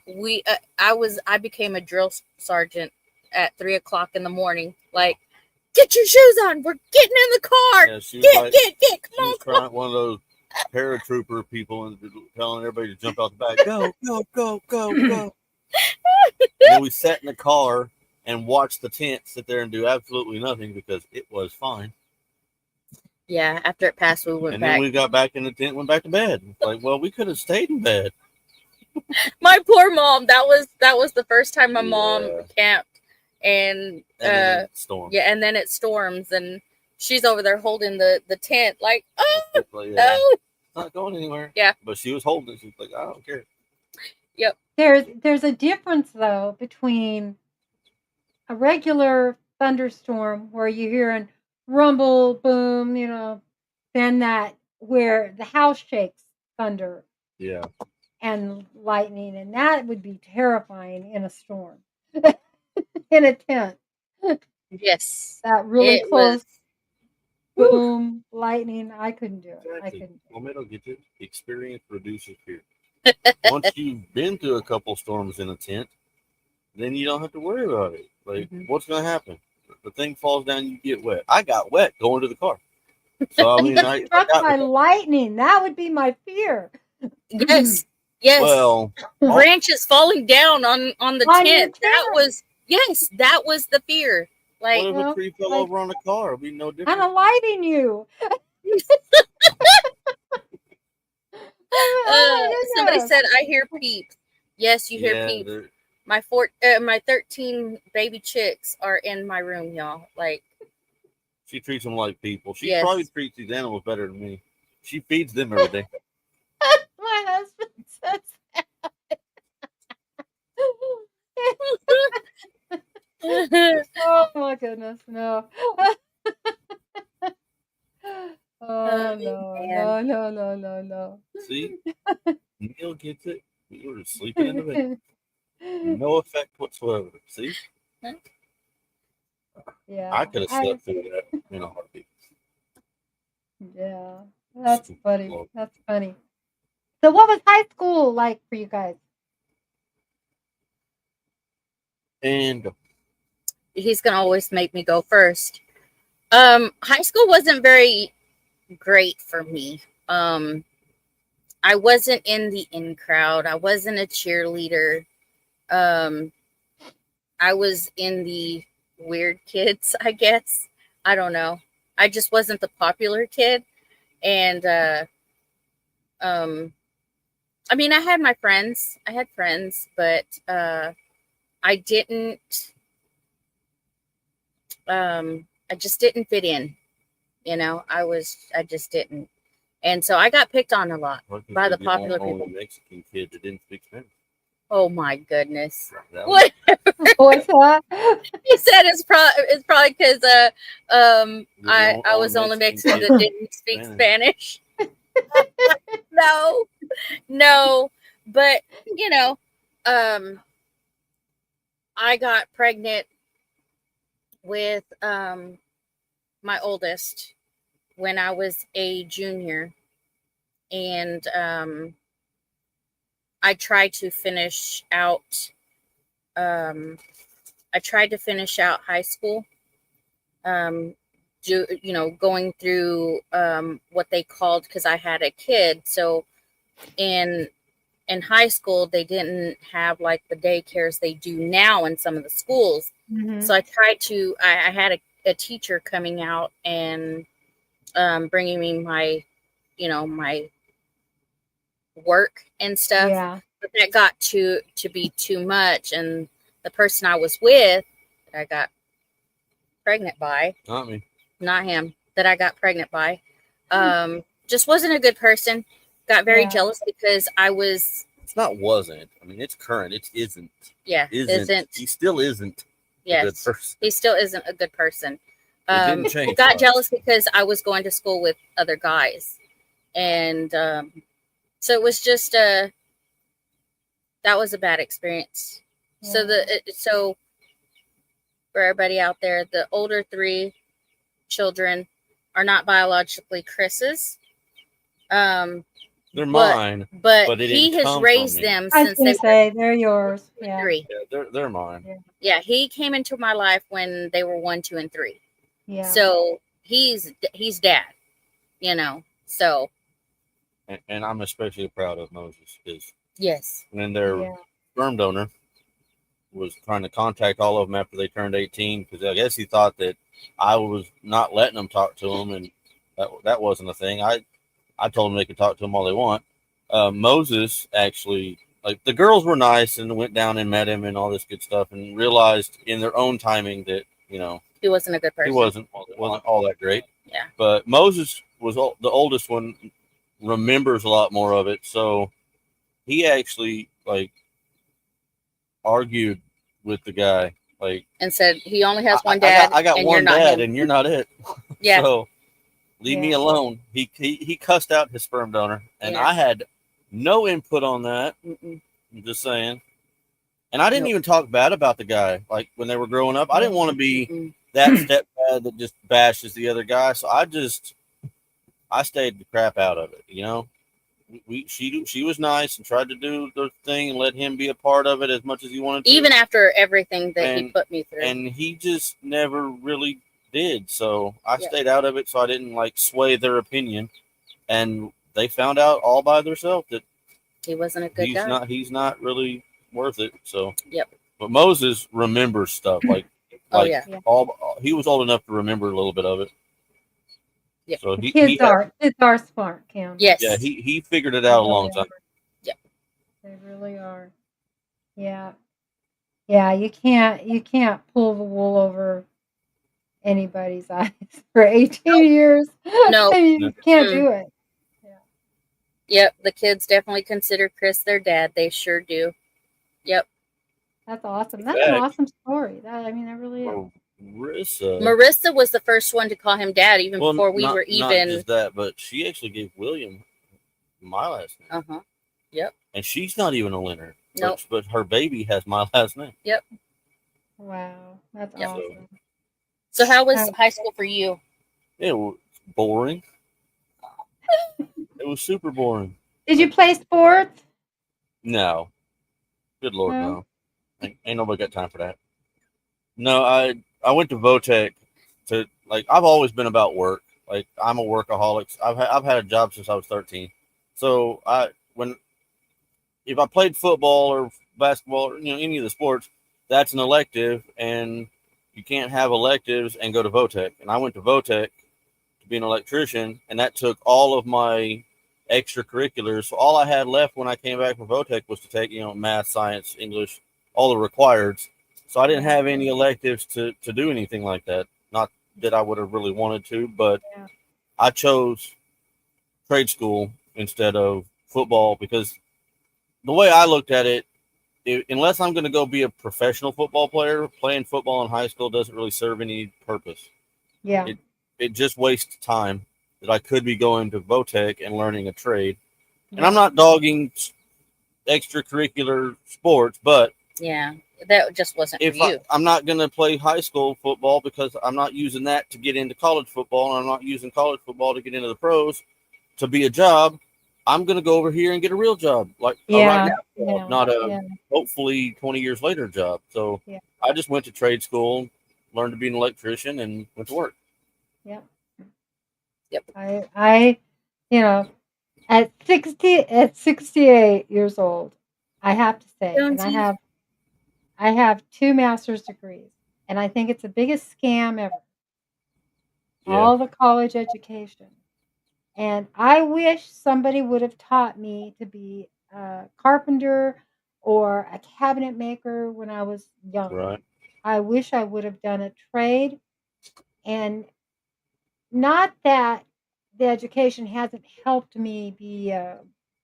I became a drill sergeant at 3:00 in the morning. Like, get your shoes on. We're getting in the car. Yeah, she was get. Come on. Crying, one of those paratrooper people and telling everybody to jump out the back. Go. And we sat in the car and watched the tent sit there and do absolutely nothing because it was fine. Yeah, after it passed, we went back. And then we got back in the tent, went back to bed. Like, well, we could have stayed in bed. My poor mom. That was the first time my mom camped, and then it stormed. Yeah, and then it storms, and she's over there holding the tent, like, no, it's not going anywhere. Yeah, but she was holding it. She's like, I don't care. Yep. There's a difference though between a regular thunderstorm where you're hearing rumble, boom, then that where the house shakes, thunder, and lightning, and that would be terrifying in a storm, in a tent. Yes, that really close boom, lightning. I couldn't do it. Exactly. I couldn't. Well, it'll get you. Experience reduces fear. Once you've been through a couple storms in a tent, then you don't have to worry about it. Like, what's going to happen? The thing falls down, you get wet. I got wet going to the car. So I mean, I struck by lightning. That would be my fear. Yes. Well, branches falling down on the tent. That was the fear. Like, what if a tree fell over on the car? It'd be no different. I'm lighting you. Somebody said, I hear peeps. Yes, you hear peeps. My 13 baby chicks are in my room, y'all. Like, she treats them like people. She probably treats these animals better than me. She feeds them every day. My husband says that. Oh my goodness, no. No. See? Neil gets it. We were sleeping in the bed. No effect whatsoever. See? Yeah. I could have slept through that in a heartbeat. Yeah. That's funny. That's funny. So what was high school like for you guys? And he's gonna always make me go first. High school wasn't very great for me. I wasn't in the in crowd. I wasn't a cheerleader. I was in the weird kids, I guess. I don't know. I just wasn't the popular kid. And I mean, I had my friends. I had friends, but I didn't I just didn't fit in. I just didn't. And so I got picked on a lot by the popular people. Mexican kid that didn't speak Spanish. Oh my goodness! What? What's that? He said it's probably because I was the only Mexican that didn't speak Spanish. No, but I got pregnant with my oldest when I was a junior, and I tried to finish out. I tried to finish out high school. Going through what they called, because I had a kid. So in high school, they didn't have like the daycares they do now in some of the schools. Mm-hmm. So I tried to. I had a teacher coming out and bringing me my work and stuff. Yeah. But that got to be too much, and the person I was with that I got pregnant by, Not me. not him, that I got pregnant by, just wasn't a good person. Got very jealous because I was. It's not wasn't. I mean, it's current. It isn't. Yeah, isn't. He still isn't. Yes, a good person. He still isn't a good person. It didn't change. Got jealous because I was going to school with other guys, and so it was just that was a bad experience. Yeah. So for everybody out there, the older 3 children are not biologically Chris's. They're mine, but he has raised them since they're yours. Yeah. 3. Yeah, they're mine. Yeah, he came into my life when they were 1, 2, and 3. Yeah. So he's dad, So. And I'm especially proud of Moses because yes, when their sperm donor was trying to contact all of them after they turned 18, because I guess he thought that I was not letting them talk to him, and that wasn't a thing. I told them they could talk to him all they want. Moses actually, like, the girls were nice and went down and met him and all this good stuff, and realized in their own timing that he wasn't a good person. He wasn't all that great. Yeah. But Moses was the oldest one, remembers a lot more of it, so he actually argued with the guy, and said he only has one dad. I got one dad, and you're not it. Yeah. So leave me alone. He cussed out his sperm donor, and I had no input on that. I'm just saying. And I didn't even talk bad about the guy. Like, when they were growing up, I didn't want to be that stepdad that just bashes the other guy. So I stayed the crap out of it. She was nice and tried to do the thing and let him be a part of it as much as he wanted to. Even after everything that he put me through. And he just never really did. So I stayed out of it, so I didn't sway their opinion. And they found out all by themselves that he wasn't a good guy. He's not really worth it. So but Moses remembers stuff he was old enough to remember a little bit of it. Yeah. So kids are smart, Kim. Yes. Yeah, he figured it out a long time. Yeah. They really are. Yeah. Yeah, you can't pull the wool over anybody's eyes for 18 years. No. You can't do it. Yeah. Yep, the kids definitely consider Chris their dad. They sure do. Yep. That's awesome. That's an awesome story. That really is. Marissa was the first one to call him dad, even before we were even. Not just that, but she actually gave William my last name. Yep. And she's not even a Leonard. Nope. But her baby has my last name. Yep. Wow, that's awesome. So how was high school for you? It was boring. It was super boring. Did you play sports? No. Good Lord, no. Ain't nobody got time for that. No, I went to Votech to I've always been about work. I'm a workaholic. I've had a job since I was 13. So if I played football or basketball or any of the sports, that's an elective, and you can't have electives and go to Votech. And I went to Votech to be an electrician, and that took all of my extracurriculars. So all I had left when I came back from Votech was to take math, science, English, all the requireds. So I didn't have any electives to do anything like that. Not that I would have really wanted to, but I chose trade school instead of football because the way I looked at it, unless I'm going to go be a professional football player, playing football in high school doesn't really serve any purpose. Yeah. It just wastes time that I could be going to Votech and learning a trade. Yeah. And I'm not dogging extracurricular sports, but that just wasn't for you. I'm not going to play high school football because I'm not using that to get into college football, and I'm not using college football to get into the pros to be a job. I'm going to go over here and get a real job, like a right now job, not a hopefully 20 years later job. So I just went to trade school, learned to be an electrician, and went to work. Yep. Yep. I at 68 years old, I have to say, and I have 2 master's degrees, and I think it's the biggest scam ever. Yeah. All the college education. And I wish somebody would have taught me to be a carpenter or a cabinet maker when I was young. Right. I wish I would have done a trade. And not that the education hasn't helped me be a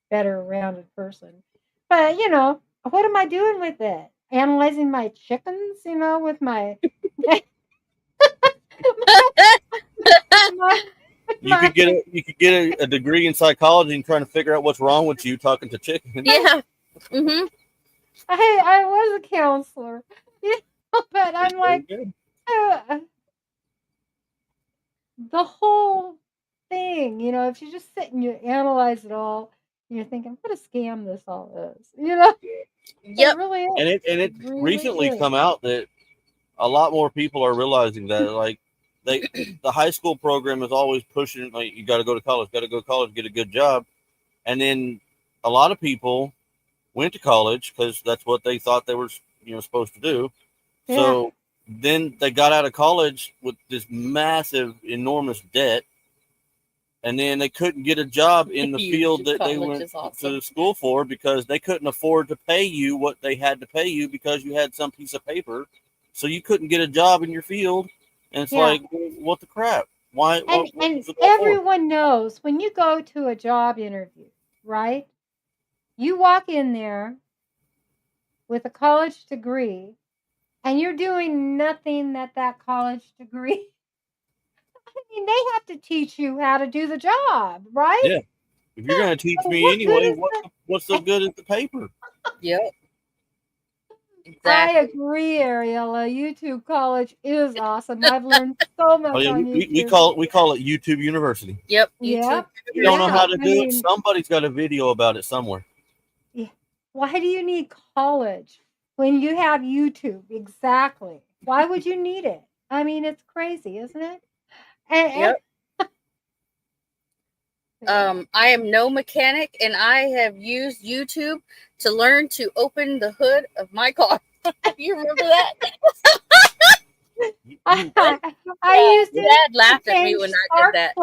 better rounded person, but what am I doing with it? Analyzing my chickens, with my You could get a degree in psychology and trying to figure out what's wrong with you talking to chickens. Yeah. Mm-hmm. I was a counselor, but I'm like, the whole thing, if you just sit and you analyze it all, and you're thinking, what a scam this all is, Yep. It really is. And it really recently is. come out that a lot more people are realizing that, like, the high school program is always pushing, like, you got to go to college, get a good job. And then a lot of people went to college because that's what they thought they were, supposed to do. Yeah. So then they got out of college with this massive, enormous debt. And then they couldn't get a job in the field that they went to school for because they couldn't afford to pay you what they had to pay you because you had some piece of paper. So you couldn't get a job in your field. And it's like, what the crap? Why? And everyone knows when you go to a job interview, right? You walk in there with a college degree and you're doing nothing that college degree. I mean, they have to teach you how to do the job, right? Yeah. If you're going to teach me anyway, what's so good at the paper? Yep. Exactly. I agree, Ariella. YouTube college is awesome. I've learned so much on YouTube. We call it YouTube University. Yep. YouTube. If you don't know how to do it, somebody's got a video about it somewhere. Yeah. Why do you need college when you have YouTube? Exactly. Why would you need it? I mean, it's crazy, isn't it? Yep. I am no mechanic, and I have used YouTube to learn to open the hood of my car. You remember that? I used it. Dad laughed at me when I did that.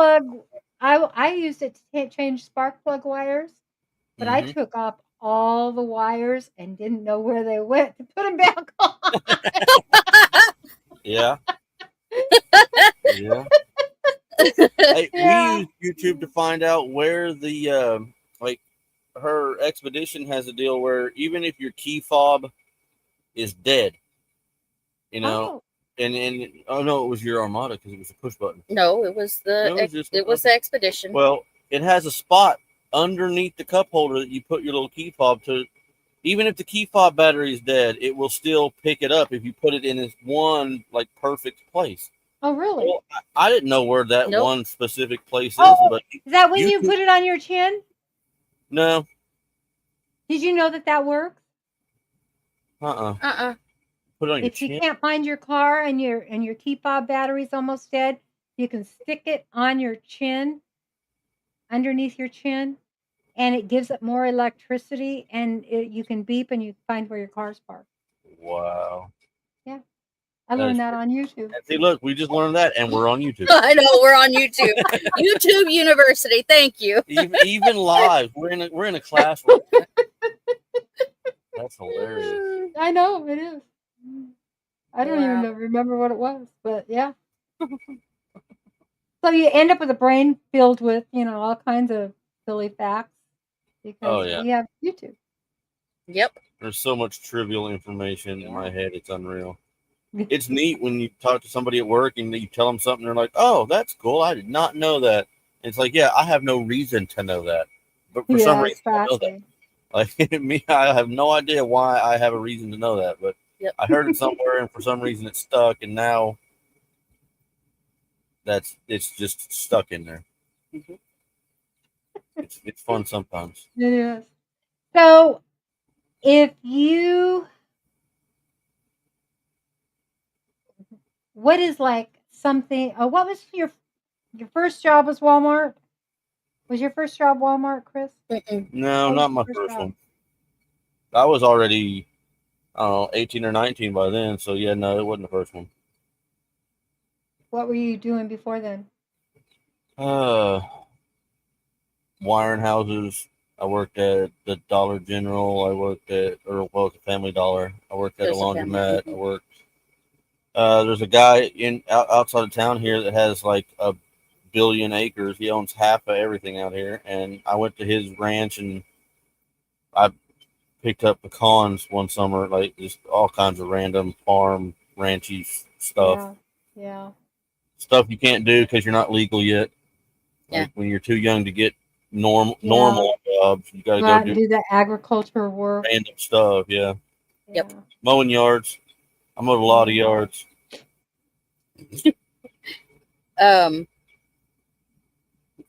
I used it to change spark plug wires, but I took off all the wires and didn't know where they went to put them back on. Yeah. Yeah. Hey, we used YouTube to find out where the her expedition has a deal where even if your key fob is dead, and oh no, it was your Armada because it was a push button. No, it was the expedition. Well, it has a spot underneath the cup holder that you put your little key fob to. Even if the key fob battery is dead, it will still pick it up if you put it in its one perfect place. Oh, really? Well, I didn't know where that one specific place is. But is that when you put it on your chin? No. Did you know that works? Put it on your chin. If you can't find your car and your key fob battery's almost dead, you can stick it on your chin, underneath your chin, and it gives it more electricity, and you can beep and you find where your car's parked. Wow. Yeah. I learned that on YouTube. See, look, we just learned that, and we're on YouTube. I know, we're on YouTube. YouTube University, thank you. Even live, we're in a classroom. That's hilarious. I know it is. I don't even remember what it was, but yeah. So you end up with a brain filled with all kinds of silly facts because we have YouTube. Yep. There's so much trivial information in my head; it's unreal. It's neat when you talk to somebody at work and you tell them something, they're like, "Oh, that's cool. I did not know that." And it's like, yeah, I have no reason to know that, but for some reason, I know that. Like me, I have no idea why I have a reason to know that, but I heard it somewhere, and for some reason, it stuck, and now it's just stuck in there. Mm-hmm. It's fun sometimes. It is. So, if you, what is like something? What was your first job? Was Walmart? Was your first job Walmart, Chris? No, What was not your my first first job? one. I was already, I don't know, 18 or 19 by then. So yeah, no, it wasn't the first one. What were you doing before then? Wiring houses. I worked at the Dollar General. I worked at, or well, it's a Family Dollar. I worked at a There's a family. laundromat. I worked. There's a guy outside of town here that has like a billion acres. He owns half of everything out here, and I went to his ranch and I picked up pecans one summer, like just all kinds of random farm ranchy stuff. Yeah. Stuff you can't do because you're not legal yet. Like when you're too young to get normal jobs, you got to Go go out and do the agriculture work. random stuff. Yeah. Yep. Mowing yards. I mowed a lot of yards.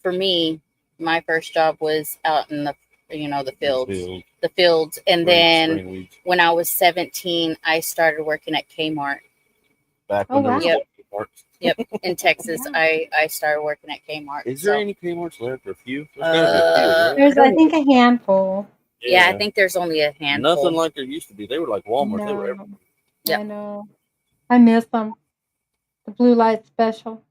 For me, my first job was out in the fields, and then when I was 17, I started working at Kmart. Back when there was Kmart. Yep, in Texas, I started working at Kmart. Is there any Kmart's left? Or a few? There's gotta be a few, right? There's, I think, a handful. Yeah, I think there's only a handful. Nothing like there used to be. They were like Walmart. No. They were everywhere. I know. I miss them. The blue light special.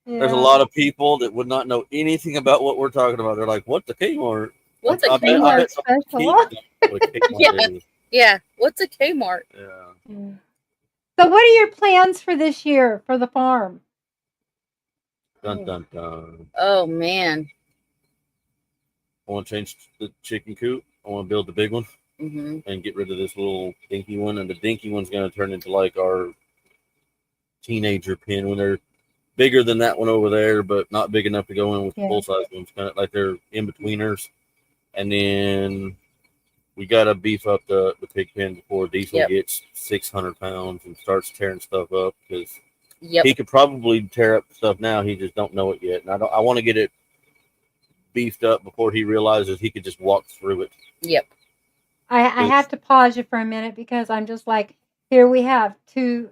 There's a lot of people that would not know anything about what we're talking about. They're like, "What the Kmart? What's a Kmart special?" Yeah. What's a Kmart? Yeah. So, what are your plans for this year for the farm? Dun dun dun. Oh man. I want to change the chicken coop. I want to build the big one and get rid of this little dinky one. And the dinky one's going to turn into like our teenager pen when they're bigger than that one over there, but not big enough to go in with the full size ones. Kind of like they're in betweeners. And then we got to beef up the pig pen before Diesel gets 600 pounds and starts tearing stuff up, because he could probably tear up stuff now. He just don't know it yet. And I want to get it beefed up before he realizes he could just walk through it. Yep. I have to pause you for a minute because I'm just like, here we have two,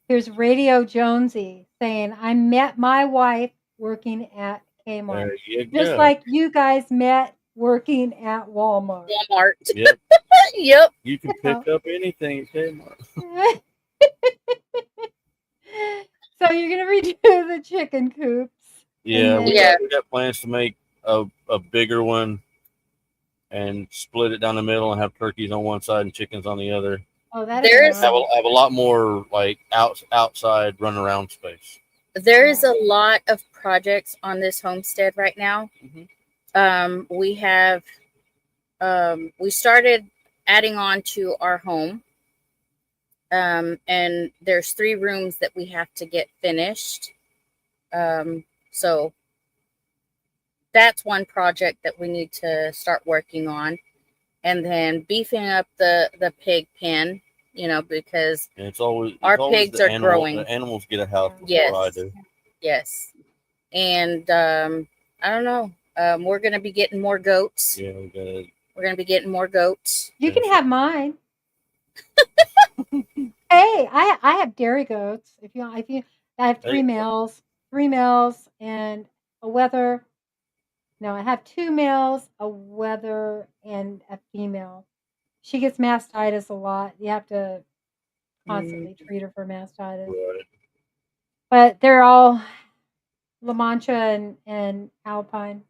here's Radio Jonesy saying, I met my wife working at Kmart. Just like you guys met working at Walmart. Yep. Yep. You can pick up anything at Kmart. So you're going to redo the chicken coops. Yeah, we got plans to make a bigger one and split it down the middle and have turkeys on one side and chickens on the other. Oh, that is nice. Have a lot more like outside run around space. There is a lot of projects on this homestead right now. We have we started adding on to our home, and there's 3 rooms that we have to get finished. So that's one project that we need to start working on, and then beefing up the pig pen, because our pigs are growing. The animals get a house before I do. Yes. And I don't know. We're going to be getting more goats. Yeah, we're going to be getting more goats. You can have mine. Hey, I have dairy goats. If you I have 3 males, and a wether. No, I have 2 males, a wether, and a female. She gets mastitis a lot. You have to constantly treat her for mastitis. Right. But they're all La Mancha and Alpine.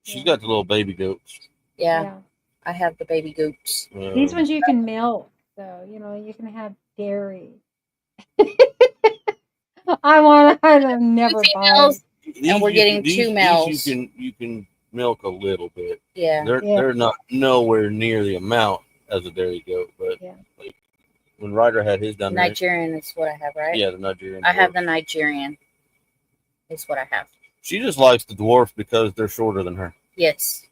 She's got the little baby goats. Yeah. I have the baby goats. These ones you can milk, so you can have dairy. I never buy. And we're getting 2 males. You can milk a little bit. Yeah. They're not nowhere near the amount as a dairy goat, but like when Ryder had his done, Nigerian is what I have, right? Yeah, the Nigerian. I have the Nigerian. Is what I have. She just likes the dwarfs because they're shorter than her. Yes.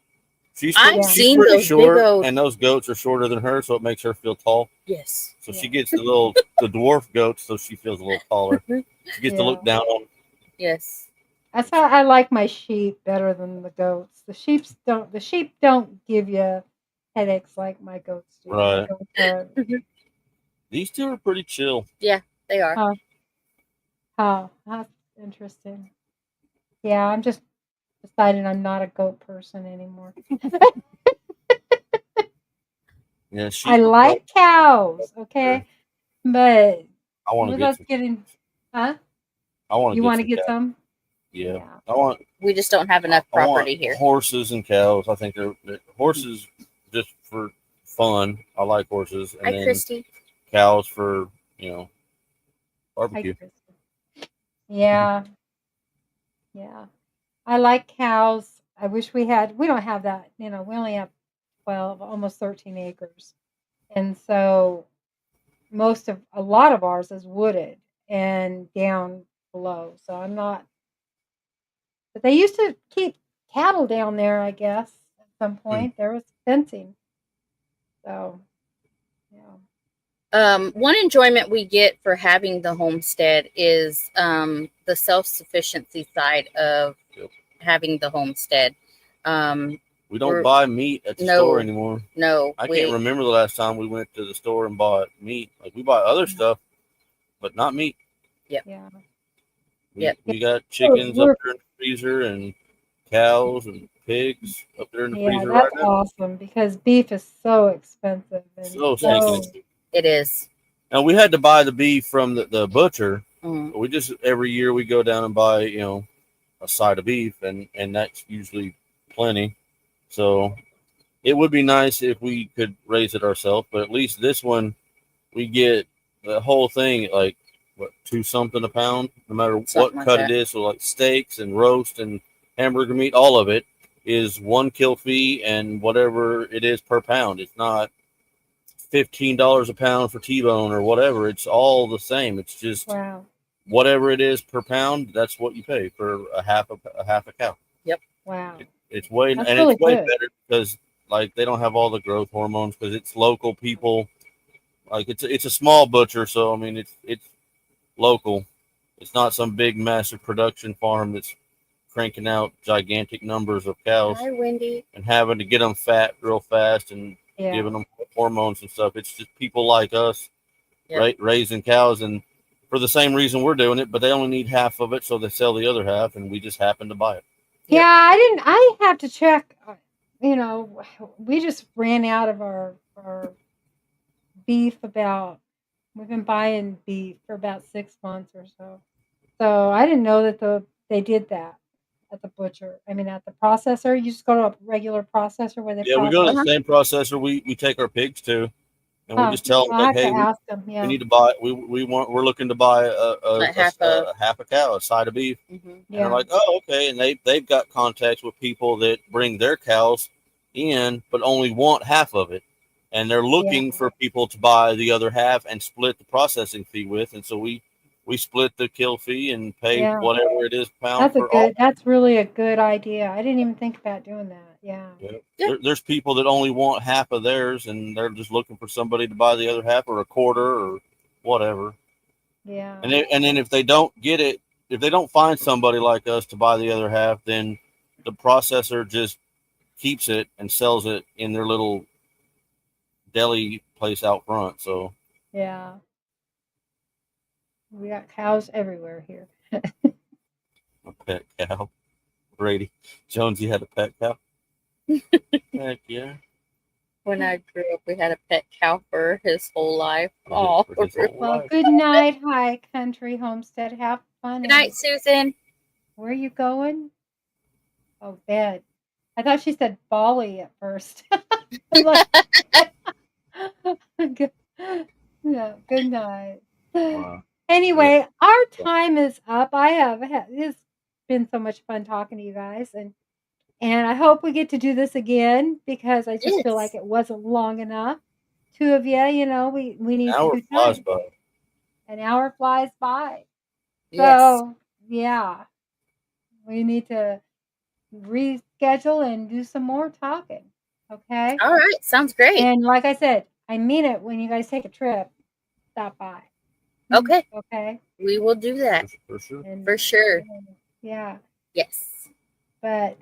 I've she's seen pretty those short, big old. and those goats are shorter than her, so it makes her feel tall. Yes. So she gets the dwarf goats, so she feels a little taller. She gets to look down on them. Yes. That's how I like my sheep better than the goats. The sheep don't give you headaches like my goats do. My Right. goats are, These two are pretty chill. Yeah, they are. oh, that's interesting. Yeah, I'm just deciding I'm not a goat person anymore. Yeah, I like cows, okay, but I want to with get us some. getting, huh? I want to You get want to some get cows. some? Yeah. Yeah. I want. We just don't have enough I want property here. horses and cows. I think they're horses just for fun. I like horses, and Hi, then Christy. cows for Hi, barbecue. Kristen. Yeah, yeah. I like cows. I wish we don't have that, we only have 12, almost 13 acres. And so a lot of ours is wooded and down below. So I'm not, but they used to keep cattle down there, I guess, at some point. There was fencing. So, yeah. One enjoyment we get for having the homestead is the self-sufficiency side of having the homestead. We don't buy meat at the store anymore. No, I can't remember the last time we went to the store and bought meat. Like we buy other stuff, but not meat. Yep. Yeah. We got chickens up there in the freezer and cows and pigs up there in the freezer right now. That's awesome because beef is so expensive. And So stinking. It is. Now we had to buy the beef from the butcher. Mm. We just every year we go down and buy a side of beef, and that's usually plenty. So it would be nice if we could raise it ourselves, but at least this one we get the whole thing at like what, 2 something a pound, no matter Something what like cut that. it is. So like steaks and roast and hamburger meat, all of it is one kill fee and whatever it is per pound. It's not $15 a pound for T-bone or whatever. It's all the same. It's just whatever it is per pound. That's what you pay for a half a cow. Yep. Wow. It's way really way good. better because like they don't have all the growth hormones because it's local people. Like it's a small butcher, so I mean it's local. It's not some big massive production farm that's cranking out gigantic numbers of cows. Hi, Wendy. And having to get them fat real fast and giving them hormones and stuff. It's just people like us raising cows, and for the same reason we're doing it, but they only need half of it, so they sell the other half, and we just happen to buy it. Yeah, I have to check. We just ran out of our beef we've been buying beef for about 6 months or so. So I didn't know that they did that at the butcher. I mean, at the processor. You just go to a regular processor where they we go to the same processor we take our pigs to, and we just tell them like, hey, we need to buy. We're looking to buy a half a cow, a side of beef, and they're like, oh, okay, and they've got contacts with people that bring their cows in, but only want half of it. And they're looking for people to buy the other half and split the processing fee with. And so we split the kill fee and pay whatever it is pound for all. That's really a good idea. I didn't even think about doing that. Yeah. There's people that only want half of theirs, and they're just looking for somebody to buy the other half or a quarter or whatever. Yeah. And then if they don't get it, if they don't find somebody like us to buy the other half, then the processor just keeps it and sells it in their little deli place out front. So yeah, we got cows everywhere here. a pet cow. Brady Jonesy had a pet cow. Heck yeah. When I grew up, we had a pet cow for his whole life. Oh, well, good night, High Country Homestead. Have fun. Good night, Susan. Where are you going? Oh, bed. I thought she said Bali at first. Good night. Wow. Anyway, our time is up. It's been so much fun talking to you guys, and I hope we get to do this again because I just feel like it wasn't long enough. Two of you, we need to do time. An hour flies by. So yeah, we need to reschedule and do some more talking. Okay? All right. Sounds great. And like I said, I mean it, when you guys take a trip, stop by. Okay. Okay? We will do that. For sure. For sure. Yeah. Yes. But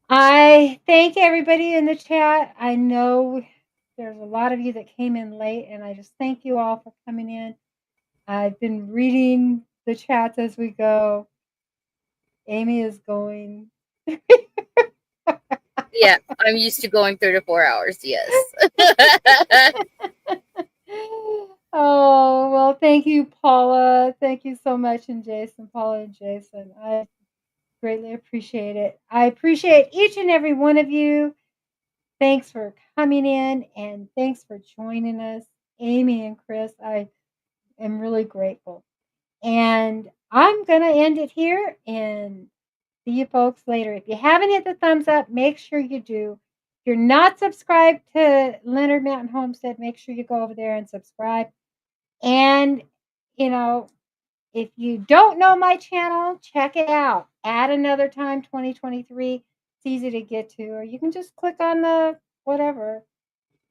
I thank everybody in the chat. I know there's a lot of you that came in late, and I just thank you all for coming in. I've been reading the chats as we go. Amy is going. Yeah, I'm used to going 3 to 4 hours. Yes. Oh, well, thank you, Paula. Thank you so much, and Jason, Paula and Jason. I greatly appreciate it. I appreciate each and every one of you. Thanks for coming in, and thanks for joining us, Amy and Chris. I am really grateful. And I'm going to end it here and see you folks later. If you haven't hit the thumbs up, make sure you do. If you're not subscribed to Leonard Mountain Homestead, make sure you go over there and subscribe. And, you know, if you don't know my channel, check it out. Add Another Time 2023. It's easy to get to, or you can just click on the whatever.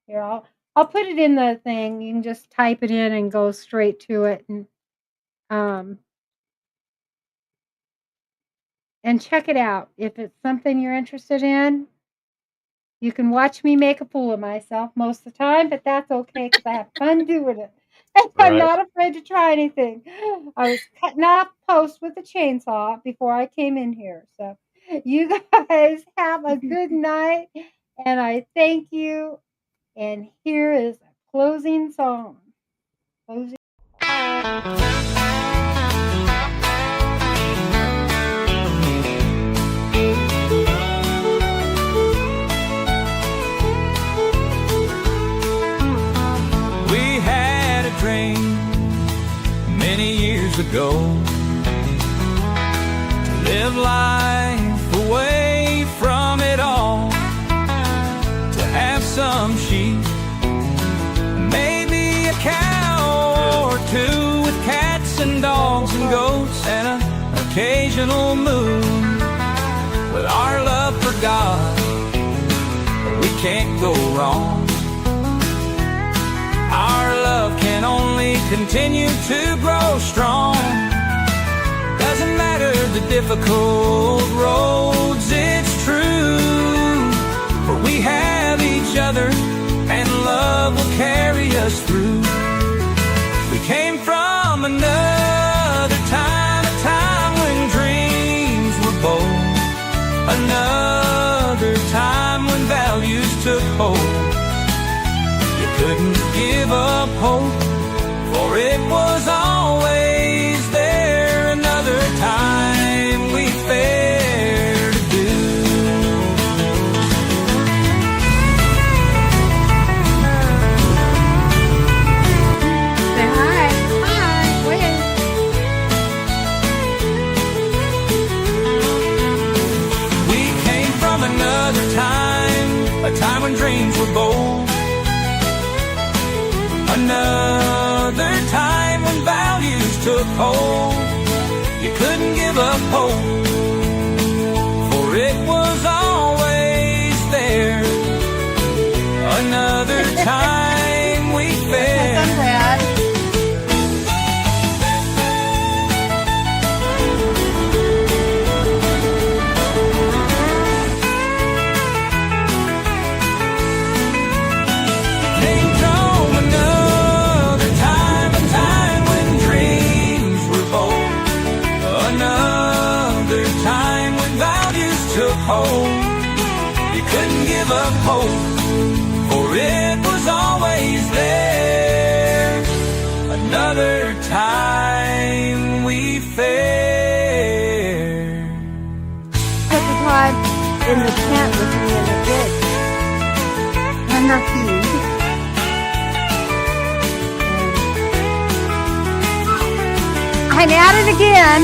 Here, I'll put it in the thing. You can just type it in and go straight to it, and check it out. If it's something you're interested in, you can watch me make a fool of myself most of the time, but that's okay because I have fun doing it. And I'm not afraid to try anything. I was cutting off posts with a chainsaw before I came in here. So you guys have a good night, and I thank you. And here is a closing song. We had a dream many years ago to live life away from it all, to have some sheep, maybe a cow or two, with cats and dogs and goats and an occasional moon. With our love for God, we can't go wrong. Our love can only continue to grow strong. Doesn't matter the difficult roads, it's true, for we have each other and love will carry us through. We came from another time, a time when dreams were bold, another time when values took hold. You couldn't give up hope, for it was always there. Another time we fared to do. Say hi. Hi. Wait. We came from another time, a time when dreams were bold, another time when values took hold. You couldn't give up hope, for it was always there. Another time we fared. You couldn't give up hope, for it was always there. Another time we fared. Took the time in the tent with me in the ditch. And the feed. I'm at it again.